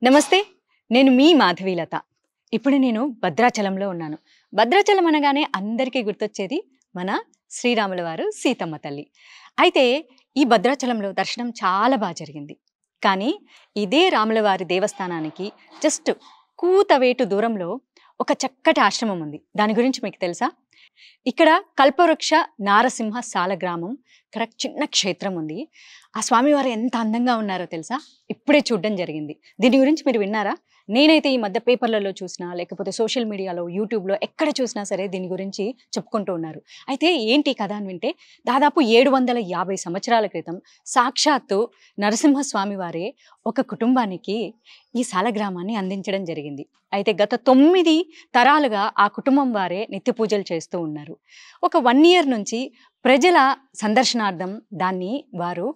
నమస్తే. నేను మీ మాధవీలత. ఇప్పుడు నేను భద్రాచలంలో ఉన్నాను. భద్రాచలం అనగానే అందరికీ గుర్తొచ్చేది మన శ్రీరాముల వారు, సీతమ్మ తల్లి. అయితే ఈ భద్రాచలంలో దర్శనం చాలా జరిగింది. కానీ ఇదే రాముల వారి దేవస్థానానికి జస్ట్ కూతవేటు దూరంలో ఒక చక్కటి ఆశ్రమం ఉంది. దాని గురించి మీకు తెలుసా? ఇక్కడ కల్పవృక్ష నారసింహ సాలగ్రామం. ఇక్కడ చిన్న క్షేత్రం ఉంది. ఆ స్వామివారు ఎంత అందంగా ఉన్నారో తెలుసా? ఇప్పుడే చూడడం జరిగింది. దీని గురించి మీరు విన్నారా? నేనైతే ఈ మధ్య పేపర్లలో చూసినా, లేకపోతే సోషల్ మీడియాలో, యూట్యూబ్లో ఎక్కడ చూసినా సరే దీని గురించి చెప్పుకుంటూ ఉన్నారు. అయితే ఏంటి కథ అని వింటే, దాదాపు 750 సంవత్సరాల క్రితం సాక్షాత్తు నరసింహస్వామి వారే ఒక కుటుంబానికి ఈ సాలగ్రామాన్ని అందించడం జరిగింది. అయితే గత 9 తరాలుగా ఆ కుటుంబం వారే నిత్య పూజలు చేస్తూ ఉన్నారు. ఒక 1 ఇయర్ నుంచి ప్రజల సందర్శనార్థం దాన్ని వారు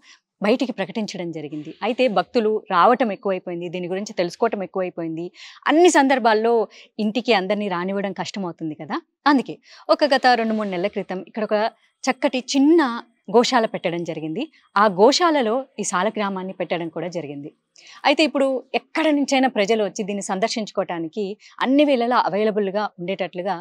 బయటికి ప్రకటించడం జరిగింది. అయితే భక్తులు రావటం ఎక్కువైపోయింది, దీని గురించి తెలుసుకోవటం ఎక్కువైపోయింది. అన్ని సందర్భాల్లో ఇంటికి అందరినీ రానివ్వడం కష్టమవుతుంది కదా. అందుకే గత 2-3 నెలల క్రితం ఇక్కడ ఒక చక్కటి చిన్న గోశాల పెట్టడం జరిగింది. ఆ గోశాలలో ఈ సాలగ్రామాన్ని పెట్టడం కూడా జరిగింది. అయితే ఇప్పుడు ఎక్కడ నుంచైనా ప్రజలు వచ్చి దీన్ని సందర్శించుకోవటానికి అన్ని వేళలా అవైలబుల్గా ఉండేటట్లుగా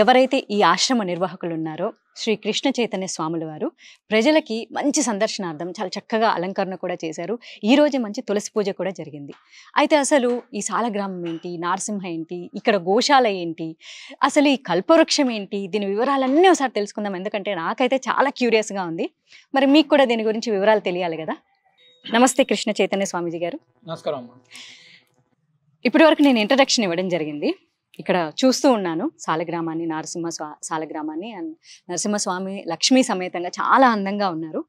ఎవరైతే ఈ ఆశ్రమ నిర్వాహకులు ఉన్నారో శ్రీ కృష్ణ చైతన్య స్వాముల వారు ప్రజలకి మంచి సందర్శనార్థం చాలా చక్కగా అలంకరణ కూడా చేశారు. ఈ రోజు మంచి తులసి పూజ కూడా జరిగింది. అయితే అసలు ఈ సాలగ్రామం ఏంటి, నారసింహ ఏంటి, ఇక్కడ గోశాల ఏంటి, అసలు ఈ కల్పవృక్షం ఏంటి, దీని వివరాలన్నీ ఒకసారి తెలుసుకుందాం. ఎందుకంటే నాకైతే చాలా క్యూరియస్గా ఉంది. మరి మీకు కూడా దీని గురించి వివరాలు తెలియాలి కదా. నమస్తే కృష్ణ చైతన్య స్వామీజీ గారు. నమస్కారం అమ్మా. ఇప్పటి వరకు నేను ఇంట్రడక్షన్ ఇవ్వడం జరిగింది. ఇక్కడ చూస్తూ ఉన్నాను సాలగ్రామాన్ని, సాలగ్రామాన్ని. అండ్ నరసింహస్వామి లక్ష్మీ సమేతంగా చాలా అందంగా ఉన్నారు.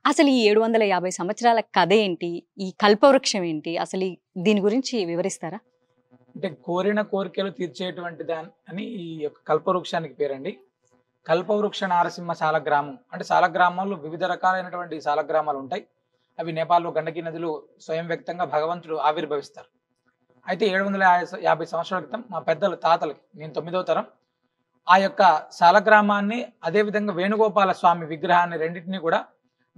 అసలు ఈ 750 సంవత్సరాల కథ ఏంటి, ఈ కల్పవృక్షం ఏంటి, అసలు దీని గురించి వివరిస్తారా? అంటే కోరిన కోరికలు తీర్చేటువంటి దాని అని ఈ యొక్క కల్పవృక్షానికి పేరండి. కల్పవృక్ష నారసింహ సాలగ్రామం అంటే సాలగ్రామాల్లో వివిధ రకాలైనటువంటి సాలగ్రామాలు ఉంటాయి. అవి నేపాల్లో గండకీ నదిలో స్వయం వ్యక్తంగా భగవంతుడు ఆవిర్భవిస్తారు. అయితే 750 సంవత్సరాల క్రితం మా పెద్దల తాతలకి, నేను 9వ తరం, ఆ యొక్క సాలగ్రామాన్ని అదేవిధంగా వేణుగోపాల స్వామి విగ్రహాన్ని రెండింటినీ కూడా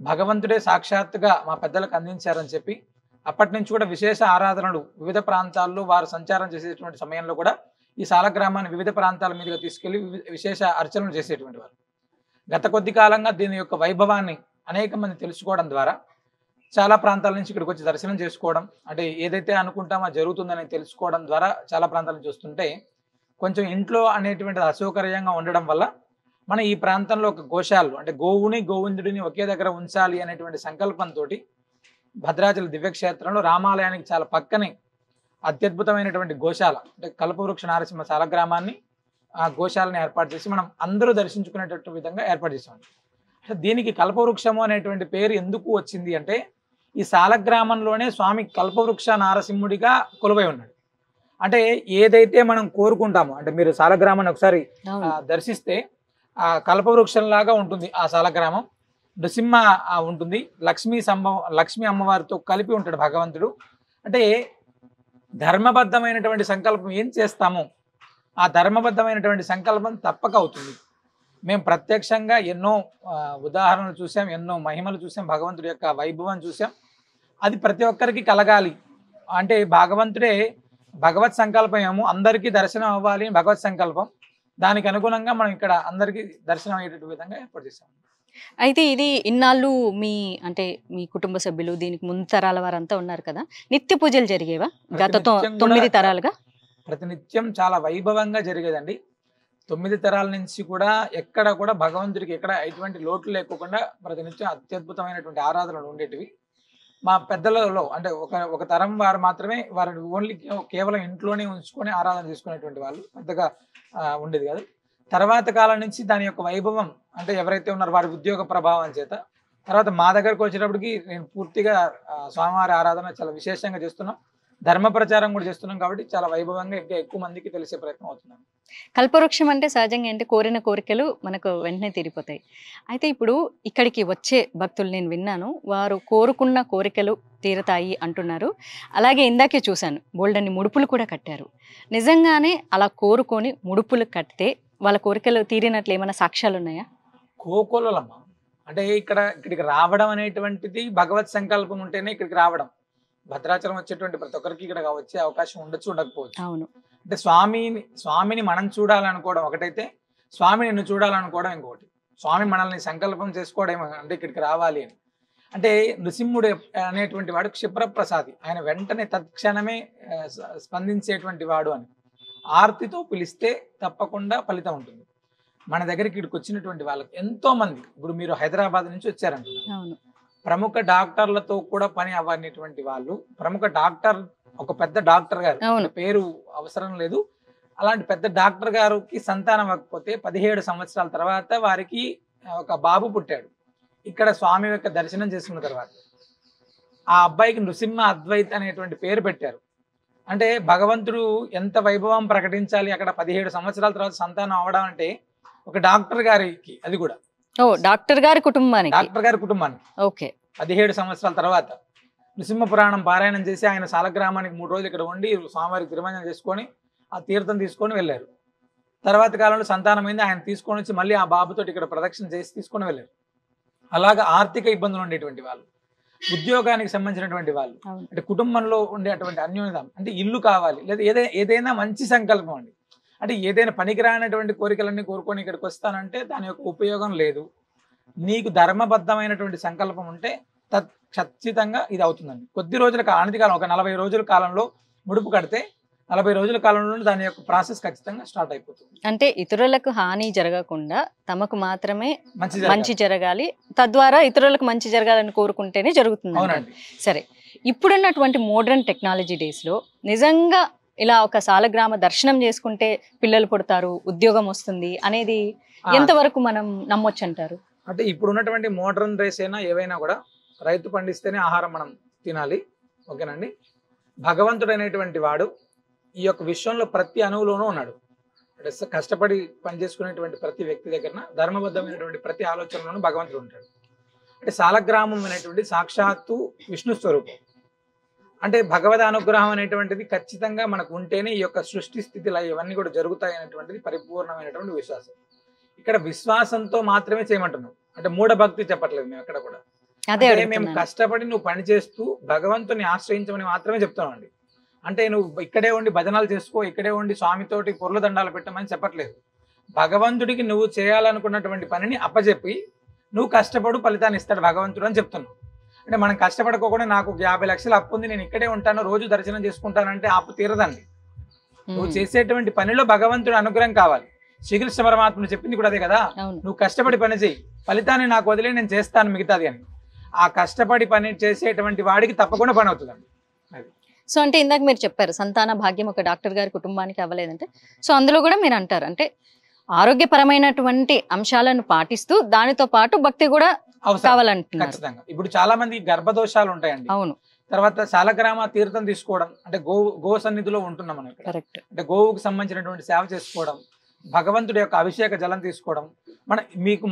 భగవంతుడే సాక్షాత్తుగా మా పెద్దలకు అందించారని చెప్పి అప్పటి నుంచి కూడా విశేష ఆరాధనలు వివిధ ప్రాంతాల్లో వారు సంచారం చేసేటువంటి సమయంలో కూడా ఈ సాలగ్రామాన్ని వివిధ ప్రాంతాల మీదుగా తీసుకెళ్లి విశేష అర్చనలు చేసేటువంటి వారు. గత కొద్ది కాలంగా దీని యొక్క వైభవాన్ని అనేక మంది తెలుసుకోవడం ద్వారా చాలా ప్రాంతాల నుంచి ఇక్కడికి వచ్చి దర్శనం చేసుకోవడం, అంటే ఏదైతే అనుకుంటామో జరుగుతుందని తెలుసుకోవడం ద్వారా చాలా ప్రాంతాల నుంచి వస్తుంటే కొంచెం ఇంట్లో అనేటువంటిది అసౌకర్యంగా ఉండడం వల్ల మన ఈ ప్రాంతంలో ఒక గోశాలు అంటే గోవుని గోవిందుడిని ఒకే దగ్గర ఉంచాలి అనేటువంటి సంకల్పంతో భద్రాచల దివ్యక్షేత్రంలో రామాలయానికి చాలా పక్కనే అత్యద్భుతమైనటువంటి గోశాల అంటే కల్పవృక్ష నారసింహ సాలగ్రామాన్ని, ఆ గోశాలని ఏర్పాటు చేసి మనం అందరూ దర్శించుకునేటట్టు విధంగా ఏర్పాటు చేసాం. దీనికి కల్పవృక్షము అనేటువంటి పేరు ఎందుకు వచ్చింది అంటే, ఈ సాలగ్రామంలోనే స్వామి కల్పవృక్ష నారసింహుడిగా కొలువై ఉన్నాడు. అంటే ఏదైతే మనం కోరుకుంటామో, అంటే మీరు సాలగ్రామాన్ని ఒకసారి దర్శిస్తే ఆ కల్పవృక్షంలాగా ఉంటుంది ఆ సాలగ్రామం. నృసింహ ఉంటుంది, లక్ష్మీ అమ్మవారితో కలిపి ఉంటాడు భగవంతుడు. అంటే ధర్మబద్ధమైనటువంటి సంకల్పం ఏం చేస్తామో ఆ ధర్మబద్ధమైనటువంటి సంకల్పం తప్పక అవుతుంది. మేము ప్రత్యక్షంగా ఎన్నో ఉదాహరణలు చూసాం, ఎన్నో మహిమలు చూసాం, భగవంతుడి యొక్క వైభవం చూసాం. అది ప్రతి ఒక్కరికి కలగాలి అంటే భగవంతుడే భగవత్ సంకల్పం ఏమో అందరికీ దర్శనం అవ్వాలి భగవత్ సంకల్పం. దానికి అనుగుణంగా మనం ఇక్కడ అందరికీ దర్శనం అయ్యేట విధంగా ఏర్పాటు చేసాం. అయితే ఇది ఇన్నాళ్ళు మీ కుటుంబ సభ్యులు, దీనికి ముందు తరాల వారంతా ఉన్నారు కదా, నిత్య పూజలు జరిగేవా గత 9 తరాలుగా? ప్రతినిత్యం చాలా వైభవంగా జరిగేదండి. 9 తరాల నుంచి కూడా ఎక్కడ కూడా భగవంతుడికి ఎక్కడ ఎటువంటి లోటు లేకుండా ప్రతినిత్యం అత్యద్భుతమైనటువంటి ఆరాధనలు ఉండేటివి. మా పెద్దలలో అంటే ఒక తరం వారు మాత్రమే వారిని ఓన్లీ కేవలం ఇంట్లోనే ఉంచుకొని ఆరాధన చేసుకునేటువంటి వాళ్ళు, పెద్దగా ఉండేది కాదు. తర్వాత కాలం నుంచి దాని యొక్క వైభవం అంటే ఎవరైతే ఉన్నారో వారి ఉద్యోగ ప్రభావం చేత తర్వాత మా దగ్గరకు వచ్చేటప్పటికి నేను పూర్తిగా స్వామివారి ఆరాధన చాలా విశేషంగా చేస్తున్నాం, ధర్మ ప్రచారం కూడా చేస్తున్నాం. కాబట్టి చాలా వైభవంగా ఇంకా ఎక్కువ మందికి తెలిసే ప్రయత్నం అవుతున్నాం. కల్పవృక్షం అంటే సహజంగా కోరిన కోరికలు మనకు వెంటనే తీరిపోతాయి. అయితే ఇప్పుడు ఇక్కడికి వచ్చే భక్తులు నేను విన్నాను, వారు కోరుకున్న కోరికలు తీరతాయి అంటున్నారు. అలాగే ఇందాకే చూశాను బోల్డన్ని ముడుపులు కూడా కట్టారు. నిజంగానే అలా కోరుకొని ముడుపులు కడితే వాళ్ళ కోరికలు తీరినట్లు ఏమైనా సాక్ష్యాలు ఉన్నాయా? కోకొల్లమ్మ అంటే ఇక్కడికి రావడం అనేటువంటిది భగవత్ సంకల్పం ఉంటేనే ఇక్కడికి రావడం. భద్రాచలం వచ్చేటువంటి ప్రతి ఒక్కరికి ఇక్కడ వచ్చే అవకాశం ఉండొచ్చు, ఉండకపోవచ్చు. అవును. అంటే స్వామిని మనం చూడాలనుకోవడం ఒకటైతే, స్వామి నిన్ను చూడాలనుకోవడం ఇంకొకటి. స్వామి మనల్ని సంకల్పం చేసుకోవడం అంటే ఇక్కడికి రావాలి అని. అంటే నృసింహుడు అనేటువంటి వాడు క్షిప్రప్రసాది, ఆయన వెంటనే తత్క్షణమే స్పందించేటువంటి వాడు అని. ఆర్తితో పిలిస్తే తప్పకుండా ఫలితం ఉంటుంది. మన దగ్గరికి ఇక్కడికి వచ్చినటువంటి వాళ్ళకి ఎంతో మంది, ఇప్పుడు మీరు హైదరాబాద్ నుంచి వచ్చారంటున్నారు, అవును. ప్రముఖ డాక్టర్లతో కూడా పని అవ్వనేటువంటి వాళ్ళు, ప్రముఖ డాక్టర్, ఒక పెద్ద డాక్టర్ గారు, అవును. పేరు అవసరం లేదు, అలాంటి పెద్ద డాక్టర్ గారికి సంతానం అవ్వకపోతే 17 సంవత్సరాల తర్వాత వారికి ఒక బాబు పుట్టాడు. ఇక్కడ స్వామి యొక్క దర్శనం చేసుకున్న తర్వాత ఆ అబ్బాయికి నృసింహ అద్వైత్ అనేటువంటి పేరు పెట్టారు. అంటే భగవంతుడు ఎంత వైభవం ప్రకటించాలి అక్కడ 17 సంవత్సరాల తర్వాత సంతానం అవడం అంటే, ఒక డాక్టర్ గారికి, అది కూడా డాక్టర్ గారి కుటుంబానికి, డాక్టర్ గారి కుటుంబానికి ఓకే 17 సంవత్సరాల తర్వాత నృసింహ పురాణం పారాయణం చేసి ఆయన సాలగ్రామానికి 3 రోజులు ఇక్కడ ఉండి స్వామివారికి తిరుమంజనం చేసుకొని ఆ తీర్థం తీసుకొని వెళ్ళారు. తర్వాత కాలంలో సంతానమైంది, ఆయన తీసుకొని వచ్చి మళ్ళీ ఆ బాబుతో ఇక్కడ ప్రదక్షిణ చేసి తీసుకొని వెళ్ళారు. అలాగా ఆర్థిక ఇబ్బందులు ఉండేటువంటి వాళ్ళు, ఉద్యోగానికి సంబంధించినటువంటి వాళ్ళు, అంటే కుటుంబంలో ఉండేటువంటి అన్యోన్యత, అంటే ఇల్లు కావాలి, లేదా ఏదైనా మంచి సంకల్పం అండి, అంటే ఏదైనా పనికిరానటువంటి కోరికలన్నీ కోరుకొని ఇక్కడికి వస్తానంటే దాని యొక్క ఉపయోగం లేదు. నీకు ధర్మబద్ధమైనటువంటి సంకల్పం ఉంటే ఖచ్చితంగా ఇది అవుతుందండి. కొద్ది రోజుల అనతికాలం, ఒక 40 రోజుల కాలంలో ముడుపు కడితే 40 రోజుల కాలంలో దాని యొక్క ప్రాసెస్ ఖచ్చితంగా స్టార్ట్ అయిపోతుంది. అంటే ఇతరులకు హాని జరగకుండా తమకు మాత్రమే మంచి మంచి జరగాలి, తద్వారా ఇతరులకు మంచి జరగాలని కోరుకుంటేనే జరుగుతుంది. అవునండి. సరే, ఇప్పుడున్నటువంటి మోడర్న్ టెక్నాలజీ డేస్ లో నిజంగా ఇలా ఒక సాలగ్రామ దర్శనం చేసుకుంటే పిల్లలు పుడతారు, ఉద్యోగం వస్తుంది అనేది ఎంతవరకు మనం నమ్మొచ్చు అంటారు? అంటే ఇప్పుడు ఉన్నటువంటి మోడర్న్ రేస్ అయినా ఏవైనా కూడా రైతు పండిస్తేనే ఆహారం మనం తినాలి, ఓకేనండి. భగవంతుడు అనేటువంటి వాడు ఈ యొక్క విశ్వంలో ప్రతి అణువులోనూ ఉన్నాడు. అంటే కష్టపడి పనిచేసుకునేటువంటి ప్రతి వ్యక్తి దగ్గర ధర్మబద్ధమైనటువంటి ప్రతి ఆలోచనలోనూ భగవంతుడు ఉంటాడు. అంటే సాలగ్రామం అనేటువంటి సాక్షాత్తు విష్ణు స్వరూపం. అంటే భగవద్ అనుగ్రహం అనేటువంటిది ఖచ్చితంగా మనకు ఉంటేనే ఈ యొక్క సృష్టి స్థితిలో ఇవన్నీ కూడా జరుగుతాయి అనేటువంటిది పరిపూర్ణమైనటువంటి విశ్వాసం. ఇక్కడ విశ్వాసంతో మాత్రమే చేయమంటున్నాం, అంటే మూఢ భక్తి చెప్పట్లేదు మేము ఎక్కడ కూడా. మేము కష్టపడి నువ్వు పని చేస్తూ భగవంతుని ఆశ్రయించమని మాత్రమే చెప్తాం అండి. అంటే నువ్వు ఇక్కడే ఉండి భజనాలు చేసుకో, ఇక్కడే ఉండి స్వామితోటి పొర్ల దండాలు పెట్టమని చెప్పట్లేదు. భగవంతుడికి నువ్వు చేయాలనుకున్నటువంటి పనిని అప్పచెప్పి నువ్వు కష్టపడు, ఫలితాన్ని ఇస్తాడు భగవంతుడు అని చెప్తున్నావు. అంటే మనం కష్టపడుకోకుండా నాకు 50 లక్షలు అప్పు ఉంది, నేను ఇక్కడే ఉంటాను, రోజు దర్శనం చేసుకుంటానంటే అప్పు తీరదండి. నువ్వు చేసేటువంటి పనిలో భగవంతుడి అనుగ్రహం కావాలి. శ్రీకృష్ణ పరమాత్ముడు చెప్పింది కూడా అదే కదా, నువ్వు కష్టపడి పని చేయి, ఫలితాన్ని నాకు వదిలే, నేను చేస్తాను మిగతాది అని. ఆ కష్టపడి పని చేసేటువంటి వాడికి తప్పకుండా పని అవుతుందండి. సో అంటే ఇందాక మీరు చెప్పారు సంతాన భాగ్యం ఒక డాక్టర్ గారి కుటుంబానికి అవ్వలేదంటే, సో అందులో కూడా మీరు అంటారు అంటే ఆరోగ్యపరమైనటువంటి అంశాలను పాటిస్తూ దానితో పాటు భక్తి కూడా కావాలంటున్నారు. ఖచ్చితంగా. ఇప్పుడు చాలా మంది గర్భదోషాలు ఉంటాయండి. అవును. తర్వాత సాలగ్రామ తీర్థం తీసుకోవడం, అంటే గో సన్నిధిలో ఉంటున్నాం మనం ఇక్కడ. కరెక్ట్. అంటే గోవుకు సంబంధించినటువంటి సేవ చేసుకోవడం, భగవంతుడి యొక్క అభిషేక జలం తీసుకోవడం, మీకు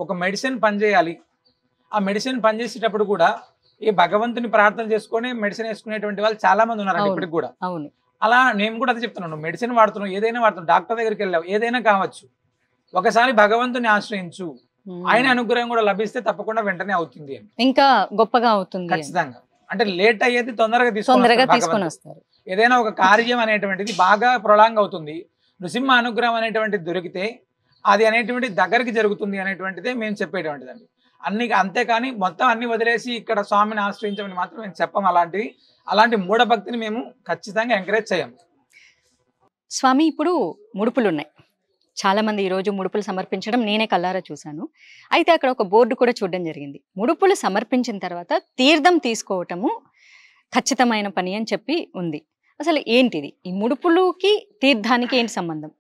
ఒక మెడిసిన్ పనిచేయాలి, ఆ మెడిసిన్ పనిచేసేటప్పుడు కూడా ఈ భగవంతుని ప్రార్థన చేసుకొని మెడిసిన్ వేసుకునేటువంటి వాళ్ళు చాలా మంది ఉన్నారండి ఇప్పటికి కూడా. అవును. అలా నేను కూడా అదే చెప్తున్నాను, మెడిసిన్ వాడుతున్నావు, ఏదైనా వాడుతున్నావు, డాక్టర్ దగ్గరికి వెళ్ళావు, ఏదైనా కావచ్చు, ఒకసారి భగవంతుని ఆశ్రయించు, ఆయన అనుగ్రహం కూడా లభిస్తే తప్పకుండా వెంటనే అవుతుంది అని, ఇంకా గొప్పగా అవుతుంది ఖచ్చితంగా. అంటే లేట్ అయ్యేది తొందరగా తీసుకొని వస్తారు. ఏదైనా ఒక కార్యం అనేటువంటిది బాగా ప్రొలాంగ్ అవుతుంది, నృసింహ అనుగ్రహం అనేటువంటిది దొరికితే అది అనేటువంటిది దగ్గరికి జరుగుతుంది అనేటువంటిదే మేము చెప్పేటువంటిదండి. అంతేకాని మొత్తం అన్ని వదిలేసి ఇక్కడ స్వామిని ఆశ్రయించమని మాత్రం మేము చెప్పం. అలాంటి మూఢభక్తిని మేము ఖచ్చితంగా ఎంకరేజ్ చేయం. స్వామి, ఇప్పుడు ముడుపులు ఉన్నాయి, చాలా మంది ఈరోజు ముడుపులు సమర్పించడం నేనే కల్లారా చూశాను. అయితే అక్కడ ఒక బోర్డు కూడా చూడడం జరిగింది, ముడుపులు సమర్పించిన తర్వాత తీర్థం తీసుకోవటము ఖచ్చితమైన పని అని చెప్పి ఉంది. అసలు ఏంటిది ఈ ముడుపులుకి తీర్థానికి ఏంటి సంబంధం?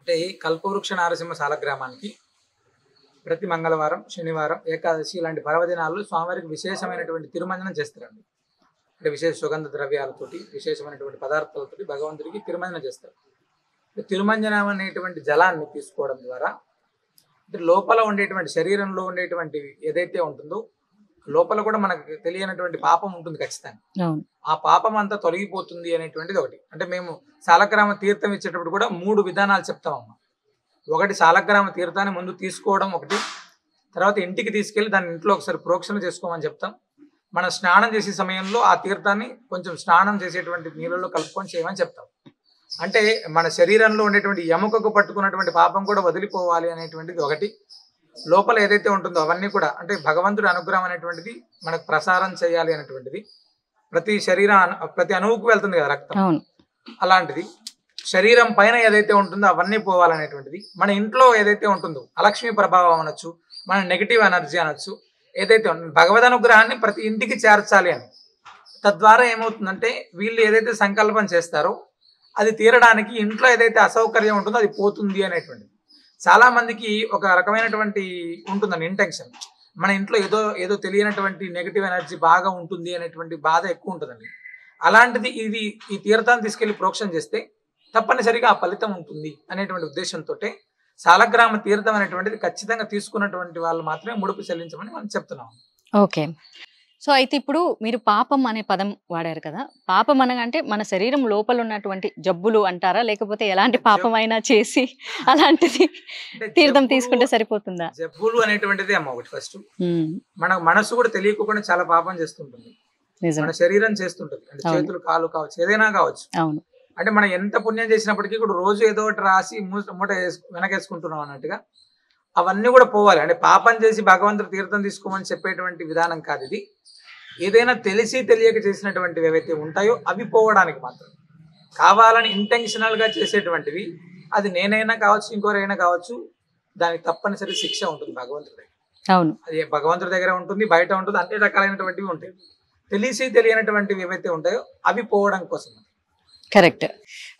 అంటే ఈ కల్పవృక్ష నారసింహ సాలగ్రామానికి ప్రతి మంగళవారం, శనివారం, ఏకాదశి ఇలాంటి పర్వదినాల్లో స్వామివారికి విశేషమైనటువంటి తిరుమంజనం చేస్తారండి. అంటే విశేష సుగంధ ద్రవ్యాలతోటి, విశేషమైనటువంటి పదార్థాలతోటి భగవంతుడికి తిరుమంజనం చేస్తారు. తిరుమంజనం అనేటువంటి జలాన్ని తీసుకోవడం ద్వారా లోపల ఉండేటువంటి శరీరంలో ఉండేటువంటి ఏదైతే ఉంటుందో లోపల కూడా మనకు తెలియనటువంటి పాపం ఉంటుంది ఖచ్చితంగా. ఆ పాపం అంతా తొలగిపోతుంది అనేటువంటిది ఒకటి. అంటే మేము సాలగ్రామ తీర్థం ఇచ్చేటప్పుడు కూడా 3 విధానాలు చెప్తామమ్మా. ఒకటి, సాలగ్రామ తీర్థాన్ని ముందు తీసుకోవడం ఒకటి, తర్వాత ఇంటికి తీసుకెళ్ళి దాన్ని ఇంట్లో ఒకసారి ప్రోక్షణ చేసుకోమని చెప్తాం, మనం స్నానం చేసే సమయంలో ఆ తీర్థాన్ని కొంచెం స్నానం చేసేటువంటి నీళ్ళలో కలుపుకొని చేయమని చెప్తాం. అంటే మన శరీరంలో ఉండేటువంటి ఎముకకు పట్టుకున్నటువంటి పాపం కూడా వదిలిపోవాలి అనేటువంటిది ఒకటి. లోపల ఏదైతే ఉంటుందో అవన్నీ కూడా అంటే భగవంతుడి అనుగ్రహం అనేటువంటిది మనకు ప్రసారం చేయాలి అనేటువంటిది. ప్రతి అణువుకు వెళ్తుంది కదా రక్తం, అవును. అలాంటిది శరీరం పైన ఏదైతే ఉంటుందో అవన్నీ పోవాలనేటువంటిది. మన ఇంట్లో ఏదైతే ఉంటుందో అలక్ష్మి ప్రభావం అనొచ్చు, మన నెగిటివ్ ఎనర్జీ అనొచ్చు, ఏదైతే భగవద్ అనుగ్రహాన్ని ప్రతి ఇంటికి చేర్చాలి అని. తద్వారా ఏమవుతుందంటే వీళ్ళు ఏదైతే సంకల్పం చేస్తారో అది తీరడానికి ఇంట్లో ఏదైతే అసౌకర్యం ఉంటుందో అది పోతుంది అనేటువంటిది. చాలా మందికి ఒక రకమైనటువంటి ఉంటుందండి ఇంటెన్షన్, మన ఇంట్లో ఏదో ఏదో తెలియనటువంటి నెగిటివ్ ఎనర్జీ బాగా ఉంటుంది అనేటువంటి బాధ ఎక్కువ ఉంటుందండి. అలాంటిది ఈ తీర్థాన్ని తీసుకెళ్లి ప్రోక్షణ చేస్తే తప్పనిసరిగా ఆ ఫలితం ఉంటుంది అనేటువంటి ఉద్దేశంతో సాలగ్రామ తీర్థం అనేటువంటిది ఖచ్చితంగా తీసుకున్నటువంటి వాళ్ళు మాత్రమే ముడుపు చెల్లించమని మనం చెప్తున్నాం. ఓకే. సో అయితే ఇప్పుడు మీరు పాపం అనే పదం వాడారు కదా, పాపం అనగంటే మన శరీరం లోపల ఉన్నటువంటి జబ్బులు అంటారా, లేకపోతే ఎలాంటి పాపమైనా చేసి అలాంటిది తీర్థం తీసుకుంటే సరిపోతుందా? జబ్బులు అనేటువంటిది అమ్మ ఒకటి ఫస్ట్, మన మనసు కూడా తెలియకుండా చాలా పాపం చేస్తుంటుంది, మన శరీరం చేస్తుంటది. అంటే చేతులు కాళ్ళు కావచ్చు, ఏదైనా కావచ్చు. అవును. అంటే మనం ఎంత పుణ్యం చేసినప్పటికీ కూడా రోజు ఏదో ఒకటి రాసి మూట వెనకేసుకుంటున్నాం అన్నట్టుగా అవన్నీ కూడా పోవాలి. అంటే పాపం చేసి భగవంతుడు తీర్థం తీసుకోమని చెప్పేటువంటి విధానం కాదు ఇది. ఏదైనా తెలిసి తెలియక చేసినటువంటివి ఏవైతే ఉంటాయో అవి పోవడానికి మాత్రం కావాలని ఇంటెన్షనల్ గా చేసేటువంటివి, అది నేనైనా కావచ్చు ఇంకోరైనా కావచ్చు, దానికి తప్పనిసరి శిక్ష ఉంటుంది భగవంతుడి దగ్గర. అవును, అది భగవంతుడి దగ్గర ఉంటుంది, బయట ఉంటుంది, అన్ని రకాలైనటువంటివి ఉంటాయి. తెలిసి తెలియనటువంటివి ఏవైతే ఉంటాయో అవి పోవడం కోసం. కరెక్ట్.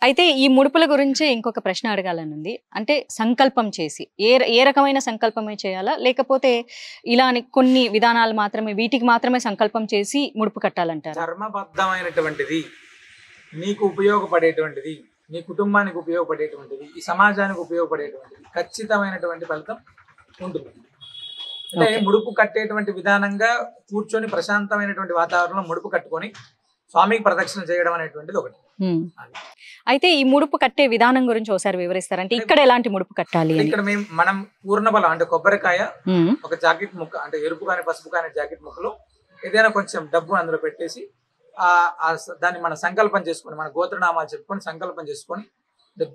అయితే ఈ ముడుపుల గురించి ఇంకొక ప్రశ్న అడగాలనుంది. అంటే సంకల్పం చేసి ఏ రకమైన సంకల్పమే చేయాలా, లేకపోతే ఇలాని కొన్ని విధానాలు మాత్రమే, వీటికి మాత్రమే సంకల్పం చేసి ముడుపు కట్టాలంటారు? ధర్మబద్ధమైనటువంటిది, నీకు ఉపయోగపడేటువంటిది, నీ కుటుంబానికి ఉపయోగపడేటువంటిది, ఈ సమాజానికి ఉపయోగపడేటువంటిది ఖచ్చితమైనటువంటి ఫలితం ఉంటుంది. అంటే ముడుపు కట్టేటువంటి విధానంగా కూర్చొని ప్రశాంతమైనటువంటి వాతావరణంలో ముడుపు కట్టుకొని స్వామికి ప్రదక్షిణ చేయడం అనేటువంటిది ఒకటి. అయితే ఈ ముడుపు కట్టే విధానం గురించి ఒకసారి వివరిస్తారు. అంటే ఇక్కడ ఎలాంటి ముడుపు కట్టాలి? ఇక్కడ మనం పూర్ణబలం అంటే కొబ్బరికాయ, ఒక జాకెట్ ముక్క, అంటే ఎరుపు కానీ పసుపు కానీ జాకెట్ ముక్కలో ఏదైనా కొంచెం డబ్బు అందులో పెట్టేసి దాన్ని మనం సంకల్పం చేసుకొని, మన గోత్రనామాలు చెప్పుకొని సంకల్పం చేసుకొని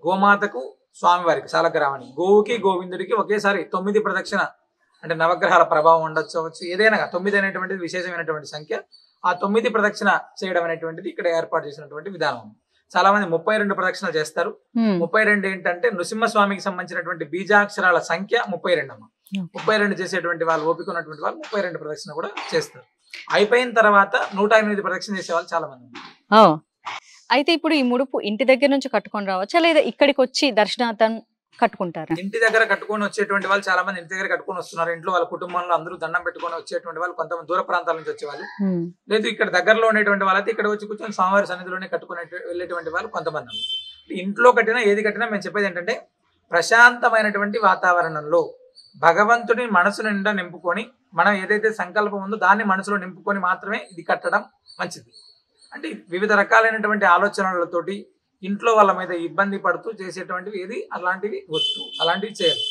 గోమాతకు, స్వామివారికి, సాలగ్రామానికి, గోవుకి గోవిందుడికి ఒకేసారి 9 ప్రదక్షిణ, అంటే నవగ్రహాల ప్రభావం ఉండొచ్చు, ఏదైనా 9 అనేటువంటిది విశేషమైనటువంటి సంఖ్య. ఆ 9 ప్రదక్షిణ చేయడం అనేటువంటిది ఇక్కడ ఏర్పాటు చేసినటువంటి విధానం. చాలా మంది 32 ప్రదక్షిణలు చేస్తారు. 32 ఏంటంటే నృసింహస్వామికి సంబంధించినటువంటి బీజాక్షరాల సంఖ్య 32 అమ్మ. 32 చేసేటువంటి వాళ్ళు, ఓపిక ఉన్నటువంటి వాళ్ళు 32 ప్రదక్షిణ కూడా చేస్తారు. అయిపోయిన తర్వాత 108 ప్రదక్షిణ చేసే వాళ్ళు చాలా మంది ఉన్నారు. అయితే ఇప్పుడు ఈ ముడుపు ఇంటి దగ్గర నుంచి కట్టుకొని రావచ్చా, లేదా ఇక్కడికి వచ్చి దర్శనార్థం కట్టుకుంటారా? ఇంటి దగ్గర కట్టుకొని వచ్చేటువంటి వాళ్ళు చాలా మంది ఇంటి దగ్గర కట్టుకొని వస్తున్నారు. ఇంట్లో వాళ్ళ కుటుంబంలో అందరూ దండం పెట్టుకొని వచ్చేటువంటి వాళ్ళు, కొంతమంది దూర ప్రాంతాల నుంచి వచ్చేవాళ్ళు, లేదు ఇక్కడ దగ్గరలో ఉండేటువంటి వాళ్ళైతే ఇక్కడ వచ్చి కూర్చొని స్వామివారి సన్నిధిలోనే కట్టుకునే వెళ్ళేటువంటి వాళ్ళు కొంతమంది. ఇంట్లో కట్టినా ఏది కట్టినా మేము చెప్పేది ఏంటంటే ప్రశాంతమైనటువంటి వాతావరణంలో భగవంతుడి మనసు నిండా నింపుకొని, మనం ఏదైతే సంకల్పం ఉందో దాన్ని మనసులో నింపుకొని మాత్రమే ఇది కట్టడం మంచిది. అంటే వివిధ రకాలైనటువంటి ఆలోచనలతోటి ఇంట్లో వాళ్ళ మీద ఇబ్బంది పడుతూ చేసేటువంటివి ఏది అలాంటివి వద్దు, అలాంటివి చేయాలి.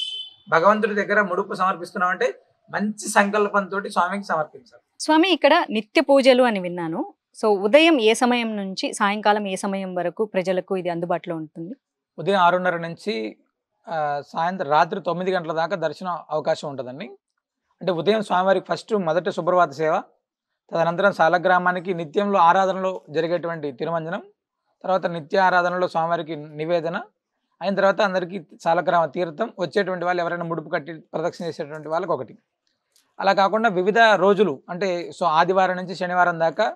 భగవంతుడి దగ్గర ముడుపు సమర్పిస్తున్నామంటే మంచి సంకల్పంతో స్వామికి సమర్పించాలి. స్వామి, ఇక్కడ నిత్య పూజలు అని విన్నాను. సో ఉదయం ఏ సమయం నుంచి సాయంకాలం ఏ సమయం వరకు ప్రజలకు ఇది అందుబాటులో ఉంటుంది? ఉదయం 6:30 నుంచి సాయంత్రం రాత్రి 9 గంటల దాకా దర్శనం అవకాశం ఉంటుందండి. అంటే ఉదయం స్వామివారికి ఫస్ట్ మొదట సుప్రభాత సేవ, తదనంతరం సాలగ్రామానికి నిత్యంలో ఆరాధనలో జరిగేటువంటి తిరుమంజనం, తర్వాత నిత్య ఆరాధనలో స్వామివారికి నివేదన అయిన తర్వాత అందరికీ సాలగ్రామ తీర్థం, వచ్చేటువంటి వాళ్ళు ఎవరైనా ముడుపు కట్టి ప్రదక్షిణ చేసేటువంటి వాళ్ళకి ఒకటి. అలా కాకుండా వివిధ రోజులు, అంటే ఆదివారం నుంచి శనివారం దాకా